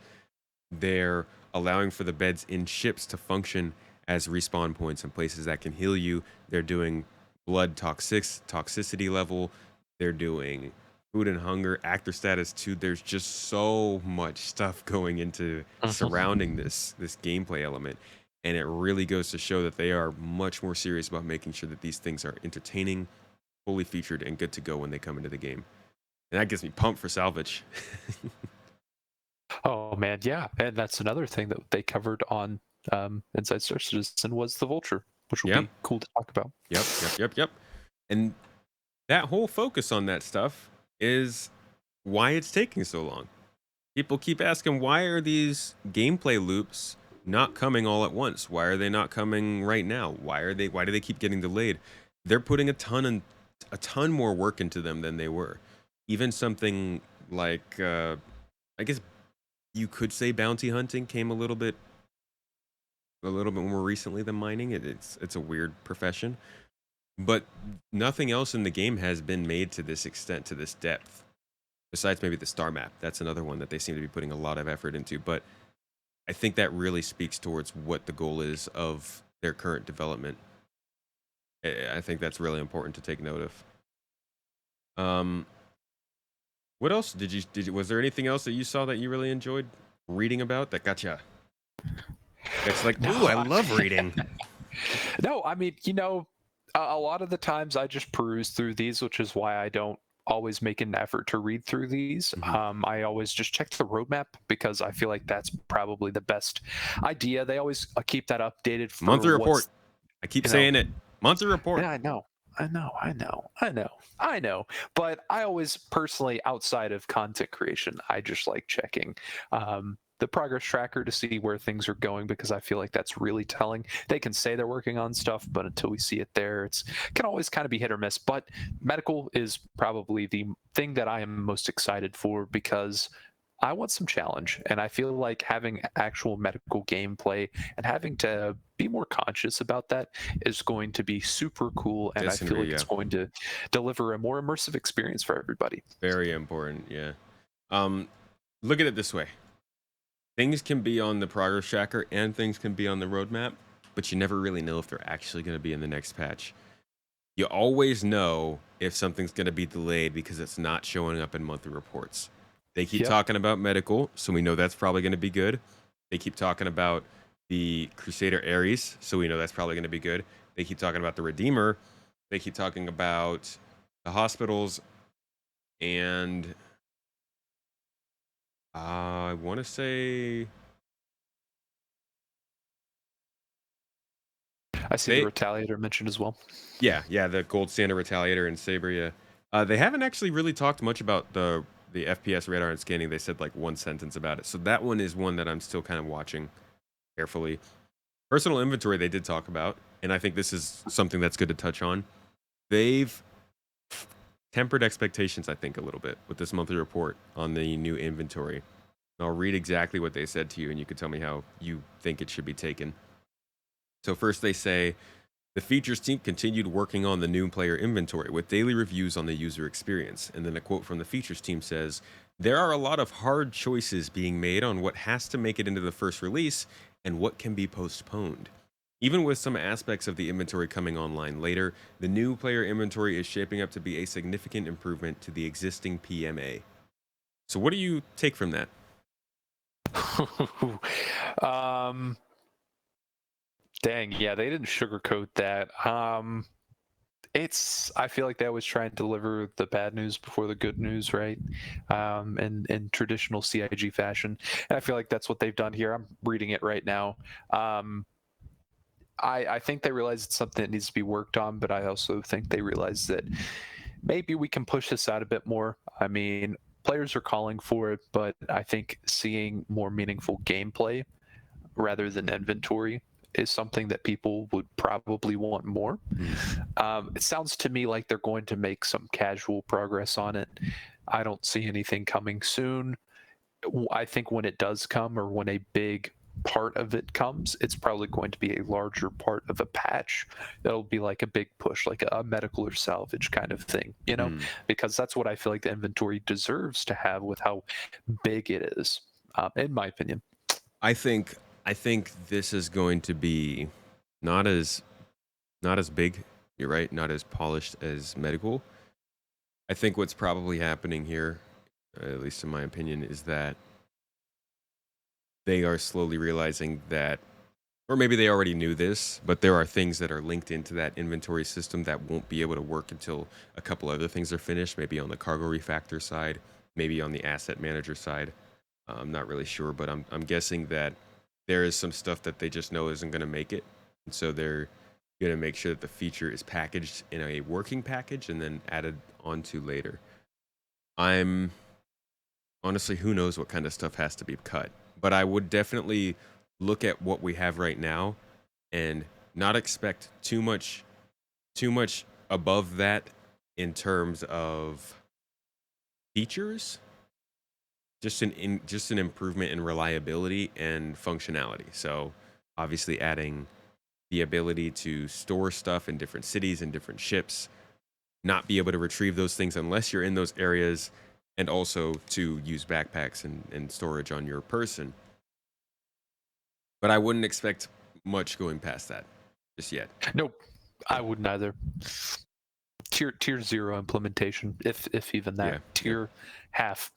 They're allowing for the beds in ships to function as respawn points and places that can heal you. They're doing toxicity level. They're doing food and hunger, actor status too. There's just so much stuff going into surrounding this gameplay element. And it really goes to show that they are much more serious about making sure that these things are entertaining, fully featured, and good to go when they come into the game. And that gets me pumped for salvage. Oh man, yeah, and that's another thing that they covered on Inside Star Citizen was the Vulture, which will Yeah. be cool to talk about. Yep. And that whole focus on that stuff is why it's taking so long. People keep asking, why are these gameplay loops not coming all at once? Why are they not coming right now? Why do they keep getting delayed? They're putting a ton more work into them than they were. Even something like I guess you could say bounty hunting came a little bit more recently than mining. It's a weird profession. But nothing else in the game has been made to this extent, to this depth. Besides maybe the star map. That's another one that they seem to be putting a lot of effort into. But I think that really speaks towards what the goal is of their current development. I think that's really important to take note of. Um, What else did you was there anything else that you saw that you really enjoyed reading about that got you like, No, "Ooh, I love reading." no, I mean, a lot of the times I just peruse through these, which is why I don't always make an effort to read through these. Mhm. I always just check the roadmap because I feel like that's probably the best idea. They always keep that updated for Monthly report. what's, I keep you know, saying it. Monthly report. yeah, I know. But I always personally, outside of content creation, I just like checking the progress tracker to see where things are going because I feel like that's really telling. They can say they're working on stuff, but until we see it there, it's can always kind of be hit or miss. But medical is probably the thing that I am most excited for because I want some challenge, and I feel like having actual medical gameplay and having to be more conscious about that is going to be super cool, and I feel Disagree, like it's yeah. going to deliver a more immersive experience for everybody. Very important, yeah. Um, Look at it this way. Things can be on the progress tracker and things can be on the roadmap, but you never really know if they're actually going to be in the next patch. You always know if something's going to be delayed because it's not showing up in monthly reports. They keep Yep. talking about medical, so we know that's probably going to be good. They keep talking about the Crusader Ares, so we know that's probably going to be good. They keep talking about the Redeemer. They keep talking about the hospitals, and I want to say I see the they, Retaliator mentioned as well. yeah, the Gold Standard Retaliator and Sabria. They haven't actually really talked much about the FPS radar and scanning. They said like one sentence about it, so that one is one that I'm still kind of watching carefully. Personal inventory they did talk about, and I think this is something that's good to touch on. They've tempered expectations, I think, a little bit with this monthly report on the new inventory. I'll read exactly what they said to you, and you can tell me how you think it should be taken. So first, they say the features team continued working on the new player inventory with daily reviews on the user experience. And then a quote from the features team says, there are a lot of hard choices being made on what has to make it into the first release and what can be postponed. Even with some aspects of the inventory coming online later, the new player inventory is shaping up to be a significant improvement to the existing PMA. So, what do you take from that? um, Dang, yeah, they didn't sugarcoat that. It's I feel like they always try and deliver the bad news before the good news, right? In traditional CIG fashion, and I feel like that's what they've done here. I'm reading it right now. Um, I think they realize it's something that needs to be worked on, but I also think they realize that maybe we can push this out a bit more. I mean, players are calling for it, but I think seeing more meaningful gameplay rather than inventory is something that people would probably want more. Hmm. It sounds to me like they're going to make some casual progress on it. I don't see anything coming soon. I think when it does come, or when a big part of it comes, it's probably going to be a larger part of a patch. That'll be like a big push, like a medical or salvage kind of thing, Hmm. because that's what I feel like the inventory deserves to have with how big it is, in my opinion. I think I think this is going to be not as not as big. You're right, not as polished as medical. I think what's probably happening here, at least in my opinion, is that they are slowly realizing that, or maybe they already knew this, but there are things that are linked into that inventory system that won't be able to work until a couple other things are finished. Maybe on the cargo refactor side, maybe on the asset manager side. I'm not really sure, but I'm guessing that there is some stuff that they just know isn't going to make it, and so they're going to make sure that the feature is packaged in a working package and then added onto later. I'm honestly, who knows what kind of stuff has to be cut, but I would definitely look at what we have right now and not expect too much above that in terms of features, just an improvement in reliability and functionality. So obviously adding the ability to store stuff in different cities and different ships, not be able to retrieve those things unless you're in those areas, and also to use backpacks and storage on your person. But I wouldn't expect much going past that just yet. Nope, I wouldn't either. tier 0 implementation, if even that. Yeah, yeah. Tier half.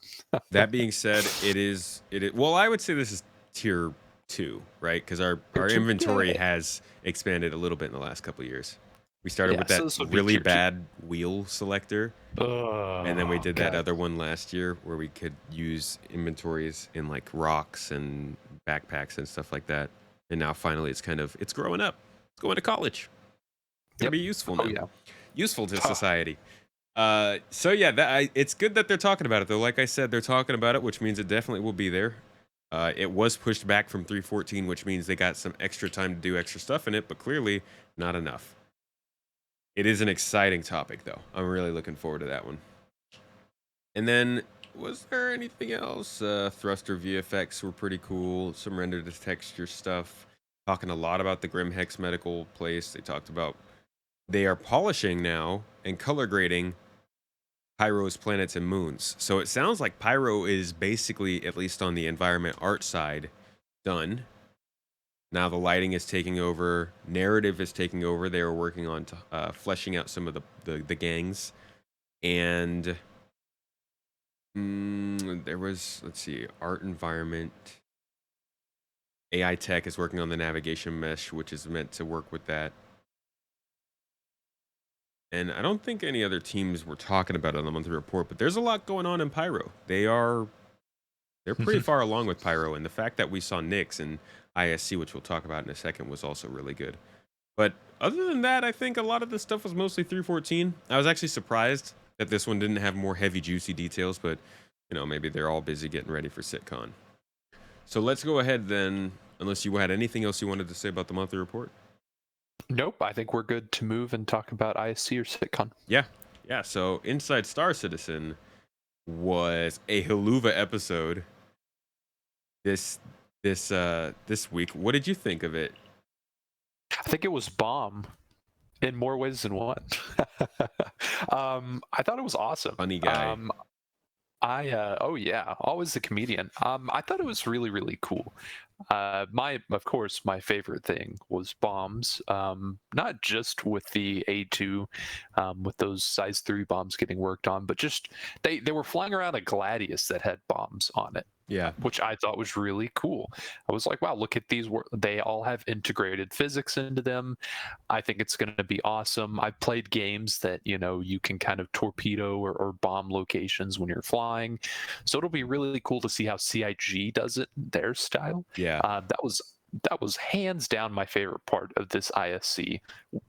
That being said, it is. Well, I would say this is tier 2, right? Because Tier our 2. Yeah, inventory has expanded a little bit in the last couple of years. We started yeah. with So that this would be really tier 2. bad wheel selector, and then we Oh did that god. other one last year where we could use inventories in like rocks and backpacks and stuff like that. And now finally it's growing up. It's going to college. Gonna Yep. be useful Oh now. yeah. Useful to Huh. society. So yeah, it's good that they're talking about it though. Like I said, they're talking about it, which means it definitely will be there. It was pushed back from 314, which means they got some extra time to do extra stuff in it, but clearly not enough. It is an exciting topic though. I'm really looking forward to that one. And then was there anything else? Thruster VFX were pretty cool. Some render to texture stuff. Talking a lot about the Grim Hex medical place. They talked about they are polishing now and color grading Pyro's planets and moons. So it sounds like Pyro is basically, at least on the environment art side, done. Now the lighting is taking over, narrative is taking over. They are working on fleshing out some of the gangs, and there was, let's see, art environment. AI tech is working on the navigation mesh, which is meant to work with that. And I don't think any other teams were talking about it on the monthly report, but there's a lot going on in Pyro. They're pretty far along with Pyro, and the fact that we saw Nyx and ISC, which we'll talk about in a second, was also really good. But other than that, I think a lot of the stuff was mostly 314. I was actually surprised that this one didn't have more heavy, juicy details, but maybe they're all busy getting ready for SitCon. So let's go ahead then, unless you had anything else you wanted to say about the monthly report. Nope. I think we're good to move and talk about ISC or SitCon. Yeah, yeah. So Inside Star Citizen was a Haluva episode this this week. What did you think of it? I think it was bomb in more ways than one. I thought it was awesome. Funny guy. Oh yeah, always the comedian. I thought it was really really cool. Of course my favorite thing was bombs. Not just with the A2, with those size 3 bombs getting worked on, but just they were flying around a Gladius that had bombs on it, Yeah. which I thought was really cool. I was like, wow, look at these. They all have integrated physics into them. I think it's going to be awesome. I've played games that, you can kind of torpedo or bomb locations when you're flying. So it'll be really cool to see how CIG does it, their style. Yeah. That was hands down my favorite part of this ISC,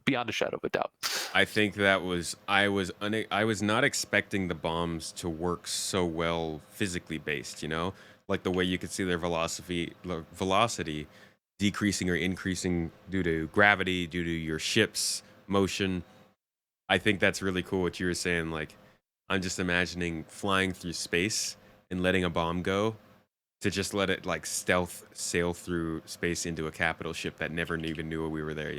beyond a shadow of a doubt. I think that was I was not expecting the bombs to work so well physically based, like the way you could see their velocity decreasing or increasing due to gravity, due to your ship's motion. I think that's really cool what you were saying. Like, I'm just imagining flying through space and letting a bomb go to just let it like stealth sail through space into a capital ship that never even knew we were there.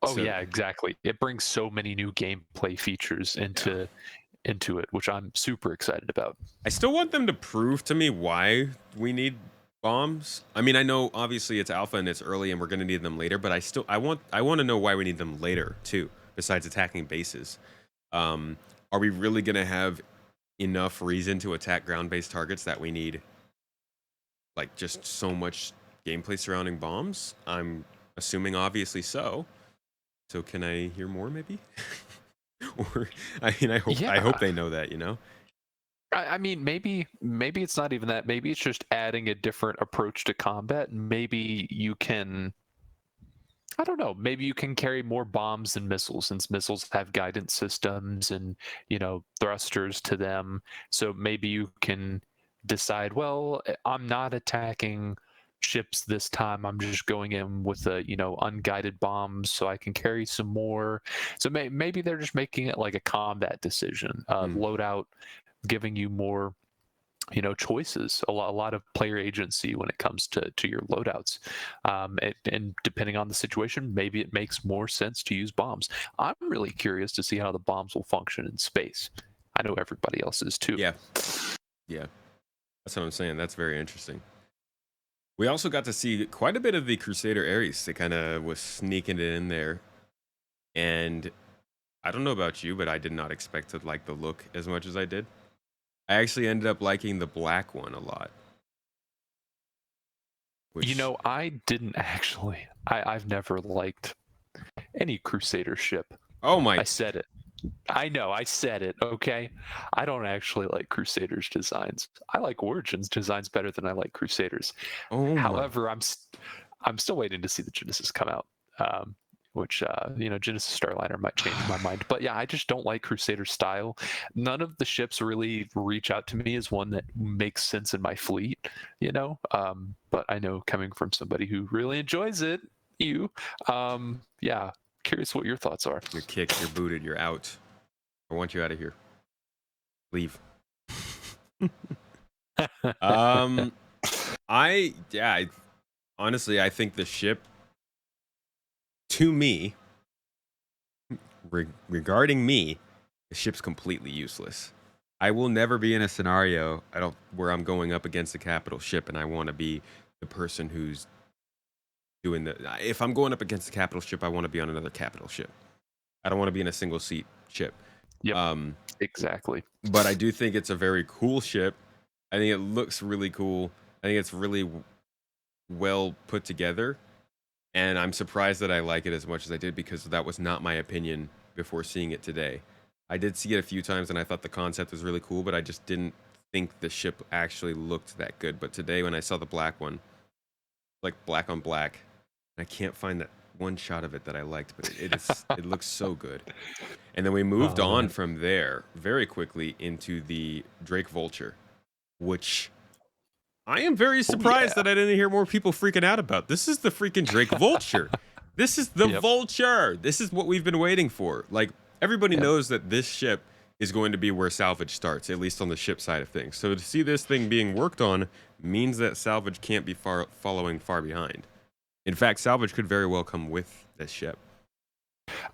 Oh So yeah, exactly. It brings so many new gameplay features yeah. into it, which I'm super excited about. I still want them to prove to me why we need bombs. I mean, I know obviously it's alpha and it's early and we're going to need them later, but I want to know why we need them later too, besides attacking bases. Are we really going to have enough reason to attack ground-based targets that we need like just so much gameplay surrounding bombs? I'm assuming obviously so. So can I hear more maybe? Or I mean, I Yeah, hope they know that. I mean, maybe it's not even that. Maybe it's just adding a different approach to combat. Maybe you can, I don't know. Maybe you can carry more bombs than missiles, since missiles have guidance systems and thrusters to them. So maybe you can decide, well, I'm not attacking ships this time. I'm just going in with unguided bombs, so I can carry some more. So maybe they're just making it like a combat decision, Hmm. loadout, giving you more choices, a lot of player agency when it comes to your loadouts, and depending on the situation, maybe it makes more sense to use bombs. I'm really curious to see how the bombs will function in space. I know everybody else is too. Yeah. Yeah. That's what I'm saying. That's very interesting. We also got to see quite a bit of the Crusader Ares. They kind of was sneaking it in there. And I don't know about you, but I did not expect to like the look as much as I did. I actually ended up liking the black one a lot, You which know, I didn't actually. I've never liked any Crusader ship. oh I my said it. I know, I said it, okay? I don't actually like Crusaders designs. I like Origins designs better than I like Crusaders. oh my However, I'm still waiting to see the Genesis come out. Which Genesis Starliner might change my mind. But yeah, I just don't like Crusader style. None of the ships really reach out to me as one that makes sense in my fleet, But I know coming from somebody who really enjoys it, yeah, curious what your thoughts are. you're kicked, you're booted, you're out. I want you out of here. Leave. um honestly I think the ship to me regarding me, the ship's completely useless. I will never be in a scenario I don't where I'm going up against a capital ship and I want to be the person who's doing the. If I'm going up against a capital ship, I want to be on another capital ship. I don't want to be in a single seat ship. Yep, Um, exactly. but I do think it's a very cool ship. I think it looks really cool. I think it's really well put together, and I'm surprised that I like it as much as I did because that was not my opinion before seeing it today. I did see it a few times and I thought the concept was really cool, but I just didn't think the ship actually looked that good. But today, when I saw the black one, like black on black, I can't find that one shot of it that I liked, but it looks so good. And then we moved Oh on man. from there very quickly into the Drake Vulture, which I am very Oh surprised yeah. that I didn't hear more people freaking out about. This is the freaking Drake Vulture. This is the Yep. Vulture. This is what we've been waiting for. Like, everybody Yep. knows that this ship is going to be where salvage starts, at least on the ship side of things. So to see this thing being worked on means that salvage can't be following far behind. In fact, salvage could very well come with this ship.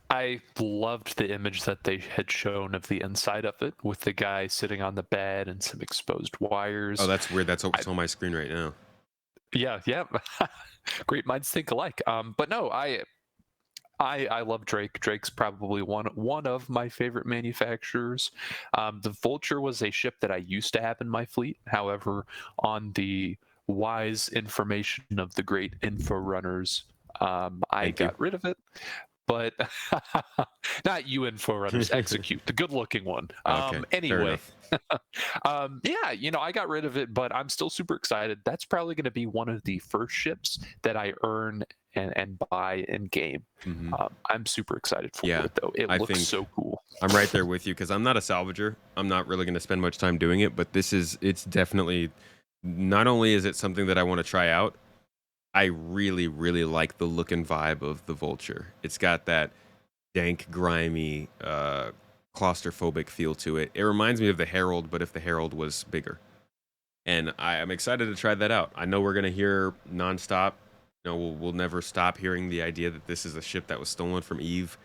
I loved the image that they had shown of the inside of it with the guy sitting on the bed and some exposed Oh, wires. that's weird. That's I, what's on my screen right now. yeah, yeah. Great minds think alike. But no, I love Drake. Drake's probably one of my favorite manufacturers. The Vulture was a ship that I used to have in my fleet. However, on the wise information of the great info runners, I Thank you. got rid of it. But not you info runners, execute the good looking one. Okay, fair Anyway, enough. yeah, I got rid of it, but I'm still super excited. That's probably going to be one of the first ships that I earn and buy in game. Hmm. I'm super excited for Yeah, it though. It I looks think so cool. I'm right there with you because I'm not a salvager. I'm not really going to spend much time doing it, but it's definitely, not only is it something that I want to try out, I really, really like the look and vibe of the Vulture. It's got that dank, grimy, claustrophobic feel to it. It reminds me of the Herald, but if the Herald was bigger. And I am excited to try that out. I know we're going to hear nonstop. We'll never stop hearing the idea that this is a ship that was stolen from Eve.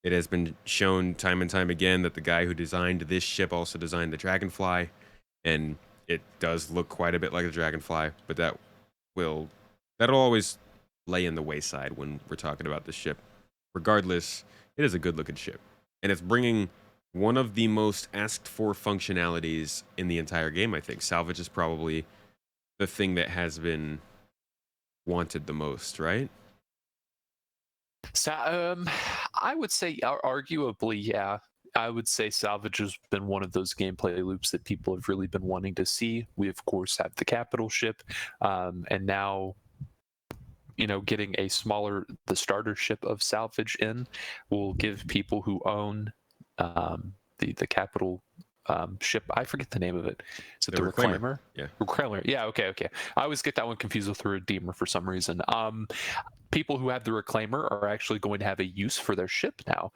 It has been shown time and time again that the guy who designed this ship also designed the Dragonfly, and it does look quite a bit like the Dragonfly, but will that'll always lay in the wayside when we're talking about this ship. Regardless, it is a good-looking ship, and it's bringing one of the most asked for functionalities in the entire game. I think salvage is probably the thing that has been wanted the most, right? So, I would say, arguably, yeah. I would say salvage has been one of those gameplay loops that people have really been wanting to see. We, of course, have the capital ship, and now getting the starter ship of salvage in will give people who own the capital ship. I forget the name of it. Is it The the Reclaimer. Reclaimer? Yeah. Reclaimer. Yeah. Okay. Okay. I always get that one confused with the Redeemer for some reason. People who have the Reclaimer are actually going to have a use for their ship now.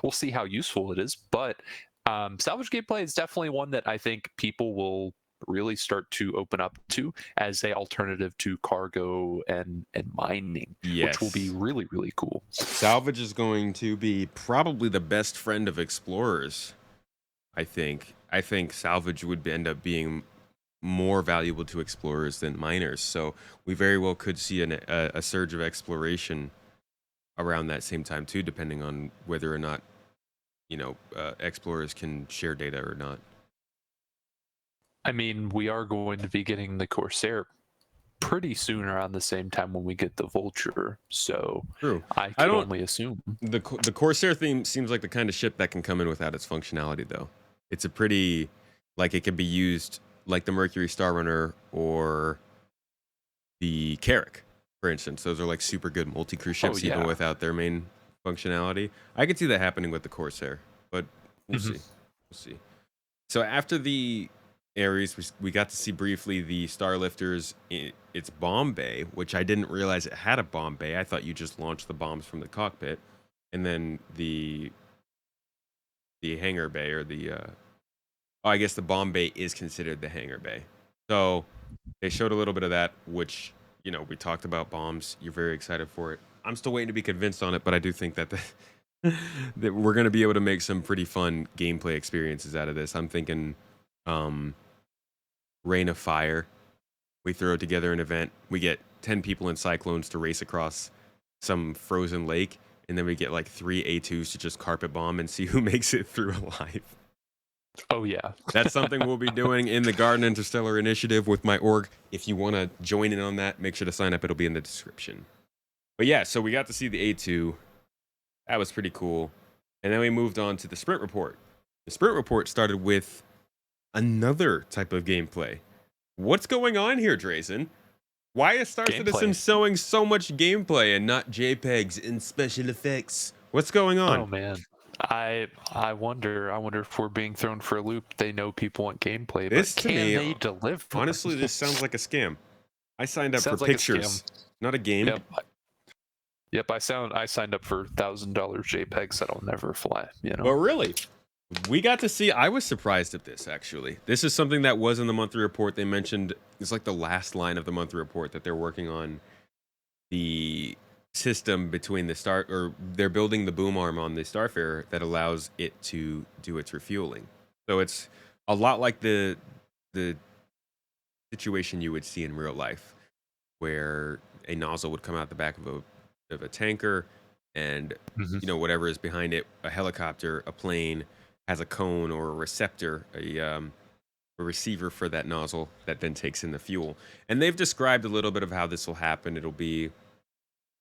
We'll see how useful it is, but salvage gameplay is definitely one that I think people will really start to open up to as a alternative to cargo and mining, which will be Yes. really, really cool. Salvage is going to be probably the best friend of explorers. I think. I think salvage would end up being more valuable to explorers than miners. So we very well could see a surge of exploration around that same time too, depending on whether or not explorers can share data or not. I mean, we are going to be getting the Corsair pretty soon around the same time when we get the Vulture, so True. I I could don't. only assume. The Corsair theme seems like the kind of ship that can come in without its functionality, though. It's a pretty like it can be used like the Mercury Star Runner or the Carrack, for instance. Those are like super good multi-crew Oh ships, even yeah. without their main functionality. I could see that happening with the Corsair, but we'll Mhm. see. We'll see. So after the Ares, we got to see briefly the Starlifters in its bomb bay, which I didn't realize it had a bomb bay. I thought you just launched the bombs from the cockpit, and then the hangar bay or the oh, I guess the bomb bay is considered the hangar bay. So they showed a little bit of that, which we talked about bombs. You're very excited for it. I'm still waiting to be convinced on it, but I do think that that we're going to be able to make some pretty fun gameplay experiences out of this. I'm thinking um, Rain of Fire. We throw together an event. We get 10 people in cyclones to race across some frozen lake, and then we get like 3 A2s to just carpet bomb and see who makes it through alive. Oh yeah. That's something we'll be doing in the Garden Interstellar Initiative with my org. If you want to join in on that, make sure to sign up. It'll be in the description. But yeah, so we got to see the A2. That was pretty cool. And then we moved on to the sprint report. The sprint report started with another type of gameplay. What's going on here, Drazen? Why is Star Citizen Gameplay. showing so much gameplay and not JPEGs and special effects? What's going Oh on? man. I wonder if we're being thrown for a loop. They know people want gameplay, but This to can me, they deliver? honestly, this sounds like a scam. I signed up for Sounds like a scam. pictures, not a game. Yep. Yep. I signed up for $1,000 JPEGs that'll never fly. But really, we got to see. I was surprised at this, actually. This is something that was in the monthly report. They mentioned it's like the last line of the monthly report that they're working on the system between the star, or they're building the boom arm on the Starfarer that allows it to do its refueling. So it's a lot like the situation you would see in real life, where a nozzle would come out the back of a tanker, and Mhm. whatever is behind it, a helicopter, a plane, has a cone or a receptor, a receiver for that nozzle that then takes in the fuel. And they've described a little bit of how this will happen. It'll be,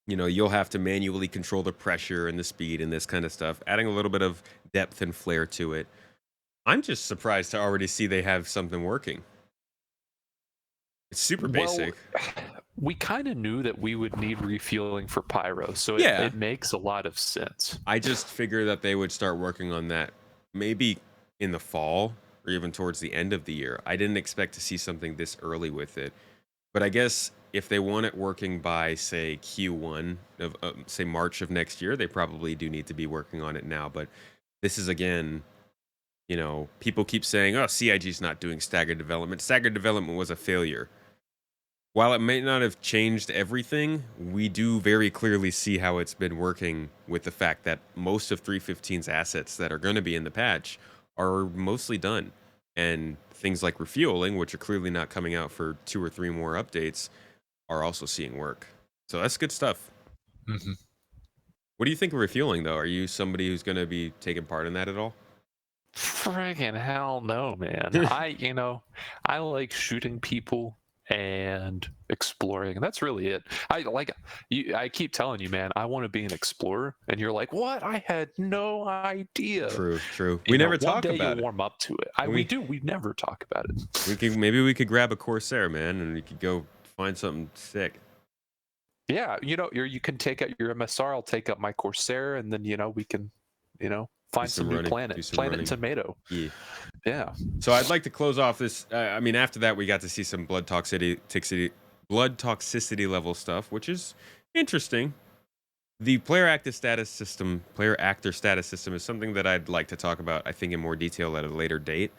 you'll have to manually control the pressure and the speed and this kind of stuff, adding a little bit of depth and flair to it. I'm just surprised to already see they have something working. It's super Well, basic. we kind of knew that we would need refueling for pyro, so it, Yeah. it makes a lot of sense. I just figure that they would start working on that maybe in the fall or even towards the end of the year. I didn't expect to see something this early with it. But I guess if they want it working by, say, Q1 of, say, March of next year, they probably do need to be working on it now. But this is, again, people keep saying, oh, CIG's not doing staggered development. Staggered development was a failure. While it may not have changed everything, we do very clearly see how it's been working with the fact that most of 315's assets that are going to be in the patch are mostly done. And things like refueling, which are clearly not coming out for 2 or 3 more updates, are also seeing work. So that's good stuff. Mhm. What do you think of refueling, though? Are you somebody who's going to be taking part in that at all? Friggin' hell no, man. I like shooting people and exploring. That's really it. I like you. I keep telling you, man. I want to be an explorer, and you're like, what? I had no idea. True, true. We never One talk day you'll about it. warm up to it. We We do. We never talk about it. maybe we could grab a Corsair, man, and we could go find something sick. Yeah, you can take out your MSR. I'll take up my Corsair, and then we can, Do find some some new running. Do planet. some Planet running. Tomato. Yeah. Yeah. So I'd like to close off this. I mean, after that, we got to see some blood toxicity level stuff, which is interesting. The player actor status system is something that I'd like to talk about, I think, in more detail at a later date.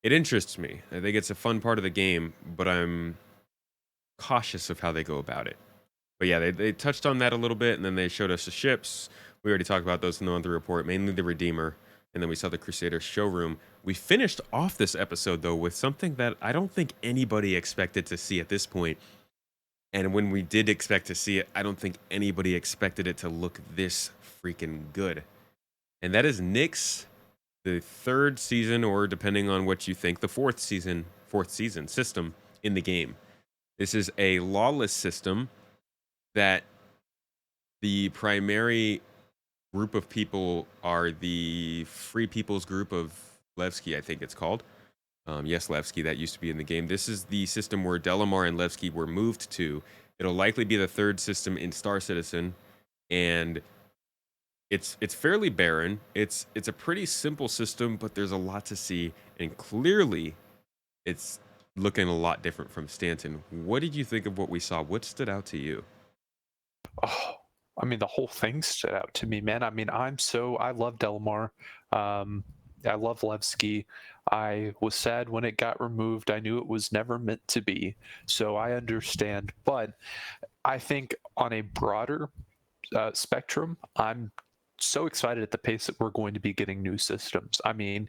It interests me. I think it's a fun part of the game, but I'm cautious of how they go about it. But yeah, they touched on that a little bit, and then they showed us the ships. We already talked about those in the monthly report, mainly the Redeemer, and then we saw the Crusader showroom. We finished off this episode, though, with something that I don't think anybody expected to see at this point. And when we did expect to see it, I don't think anybody expected it to look this freaking good. And that is Nyx, the third season, or depending on what you think, the fourth season system in the game. This is a lawless system that the primary group of people are the Free People's Group of Levski, I think it's called. Yes, Levski, that used to be in the game. This is the system where Delamar and Levski were moved to. It'll likely be the third system in Star Citizen, and it's fairly barren. It's a pretty simple system, but there's a lot to see, and clearly it's looking a lot different from Stanton. What did you think of what we saw? What stood out to you? Oh, I mean, the whole thing stood out to me, man. I mean, I love Delmar. Um, I love Levski. I was sad when it got removed. I knew it was never meant to be. So I understand. But I think on a broader spectrum, I'm so excited at the pace that we're going to be getting new systems. I mean,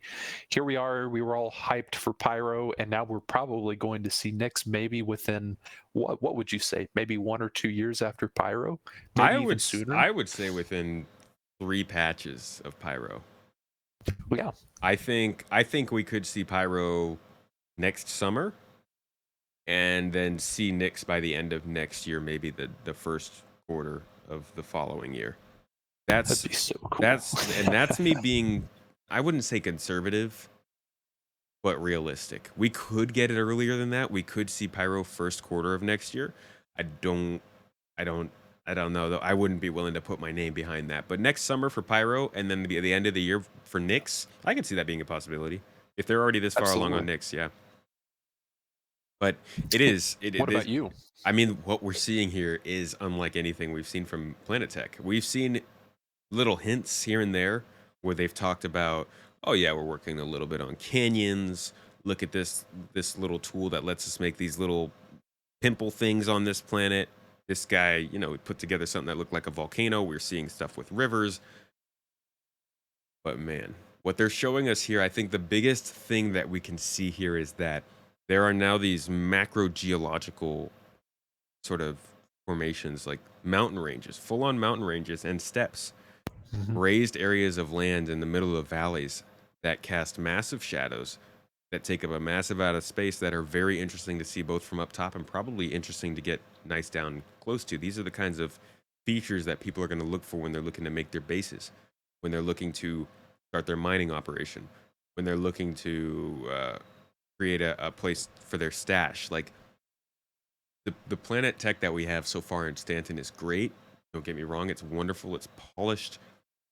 here we are. We were all hyped for Pyro, and now we're probably going to see Nyx maybe within what would you say? Maybe 1 or 2 years after Pyro, maybe even sooner. I would say within 3 patches of Pyro. Well, yeah, I think we could see Pyro next summer, and then see Nyx by the end of next year, maybe the first quarter of the following year. that'd That's be so cool. that's me being, I wouldn't say conservative, but realistic. We could get it earlier than that. We could see Pyro first quarter of next year. I don't I don't I don't know though. I wouldn't be willing to put my name behind that. But next summer for Pyro, and then the end of the year for Nyx, I could see that being a possibility. If they're already this far along on Absolutely. Nyx, yeah. But it is What it about is you? I mean, what we're seeing here is unlike anything we've seen from Planet Tech. We've seen little hints here and there where they've talked about, oh yeah, we're working a little bit on canyons. Look at this little tool that lets us make these little pimple things on this planet. This guy, put together something that looked like a volcano. We're seeing stuff with rivers. But man, what they're showing us here, I think the biggest thing that we can see here is that there are now these macro geological sort of formations, like mountain ranges, full on mountain ranges and steppes, Mhm. raised areas of land in the middle of valleys that cast massive shadows, that take up a massive amount of space, that are very interesting to see both from up top and probably interesting to get nice down close to. These are the kinds of features that people are going to look for when they're looking to make their bases, when they're looking to start their mining operation, when they're looking to create a place for their stash. Like the Planet Tech that we have so far in Stanton is great. Don't get me wrong; it's wonderful. It's polished.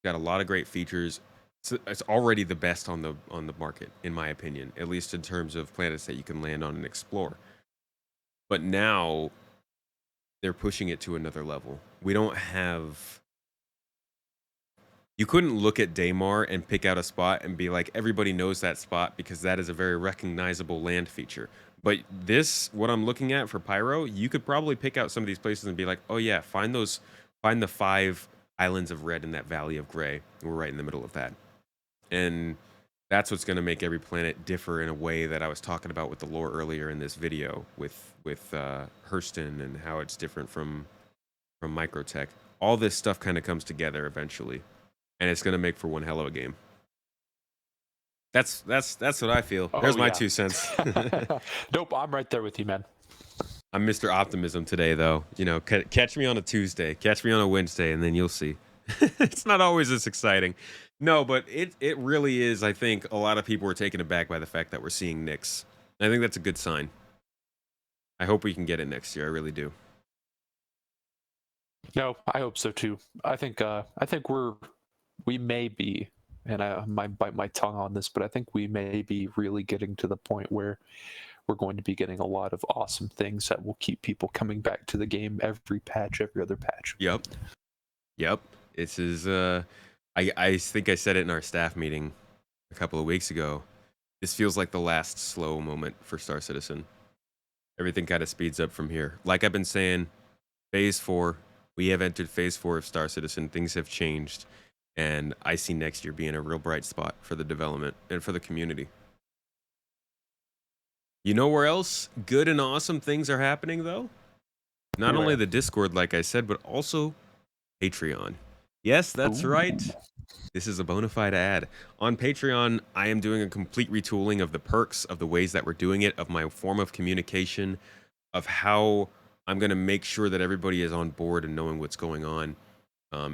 Got a lot of great features. It's already the best on the market, in my opinion, at least in terms of planets that you can land on and explore. But now they're pushing it to another level. We don't have. You couldn't look at Daymar and pick out a spot and be like, everybody knows that spot because that is a very recognizable land feature. But this, what I'm looking at for Pyro, you could probably pick out some of these places and be like, oh yeah, find the 5 islands of red in that valley of gray. We're right in the middle of that. And that's what's going to make every planet differ in a way that I was talking about with the lore earlier in this video with Hurston, and how it's different from Microtech. All this stuff kind of comes together eventually, and it's going to make for one hell of a game. That's what I feel. There's Oh my yeah. 2 cents. Nope, I'm right there with you, man. I'm Mr. Optimism today, though. Catch me on a Tuesday, catch me on a Wednesday, and then you'll see. It's not always this exciting. No, but it really is. I think a lot of people were taken aback by the fact that we're seeing Nyx. I think that's a good sign. I hope we can get it next year. I really do. No, I hope so too. I think we may be, and I might bite my tongue on this, but I think we may be really getting to the point where we're going to be getting a lot of awesome things that will keep people coming back to the game every patch, every other patch. Yep. Yep. This is I think I said it in our staff meeting a couple of weeks ago. This feels like the last slow moment for Star Citizen. Everything kind of speeds up from here. Like I've been saying, Phase 4, we have entered Phase 4 of Star Citizen. Things have changed, and I see next year being a real bright spot for the development and for the community. You know where else good and awesome things are happening, though? Not only Where? the Discord, like I said, but also Patreon. Yes, that's Ooh. right. This is a bona fide ad. On Patreon, I am doing a complete retooling of the perks, of the ways that we're doing it, of my form of communication, of how I'm going to make sure that everybody is on board and knowing what's going on.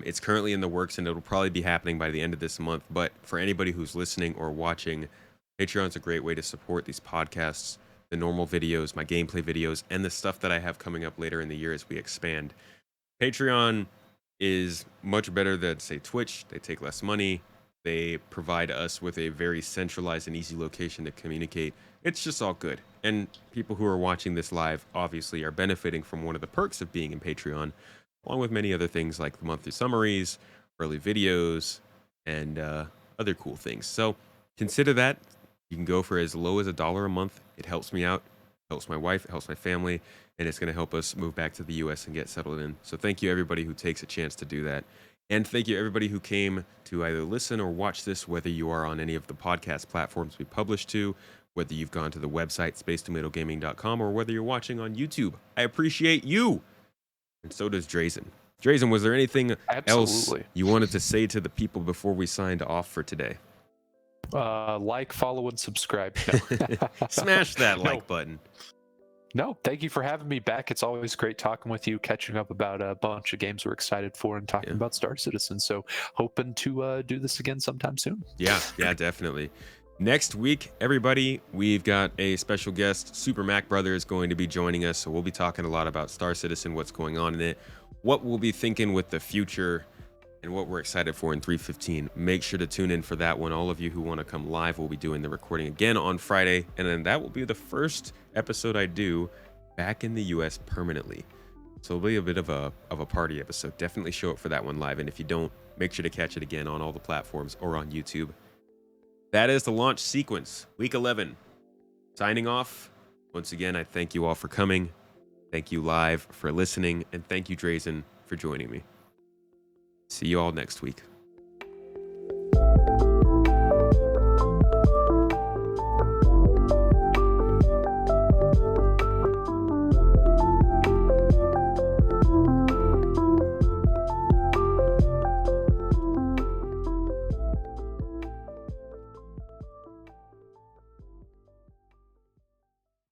It's currently in the works and it'll probably be happening by the end of this month. But for anybody who's listening or watching, Patreon's a great way to support these podcasts, the normal videos, my gameplay videos, and the stuff that I have coming up later in the year as we expand. Patreon is much better than, say, Twitch. They take less money. They provide us with a very centralized and easy location to communicate. It's just all good. And people who are watching this live obviously are benefiting from one of the perks of being in Patreon, along with many other things like the monthly summaries, early videos, and other cool things. So consider that. You can go for as low as $1 a month. It helps me out, helps my wife, it helps my family, and it's going to help us move back to the US and get settled in. So thank you everybody who takes a chance to do that. And thank you everybody who came to either listen or watch this, whether you are on any of the podcast platforms we publish to, whether you've gone to the website spacetomatogaming.com, or whether you're watching on YouTube. I appreciate you. And so does Drazen. Drazen, was there anything else Absolutely. you wanted to say to the people before we signed off for today? Like, follow, and subscribe. No. Smash that No. like button. No, thank you for having me back. It's always great talking with you, catching up about a bunch of games we're excited for, and talking about Star Citizen. So, hoping to do this again sometime soon. Yeah, definitely. Next week, everybody, we've got a special guest. Super Mac Brother is going to be joining us. So we'll be talking a lot about Star Citizen, what's going on in it, what we'll be thinking with the future, and what we're excited for in 315. Make sure to tune in for that one. All of you who want to come live, we'll be doing the recording again on Friday. And then that will be the first episode I do back in the US permanently. So it'll be a bit of a party episode. Definitely show up for that one live. And if you don't, make sure to catch it again on all the platforms or on YouTube. That is the launch sequence, week 11. Signing off. Once again, I thank you all for coming. Thank you live for listening. And thank you, Drazen, for joining me. See you all next week.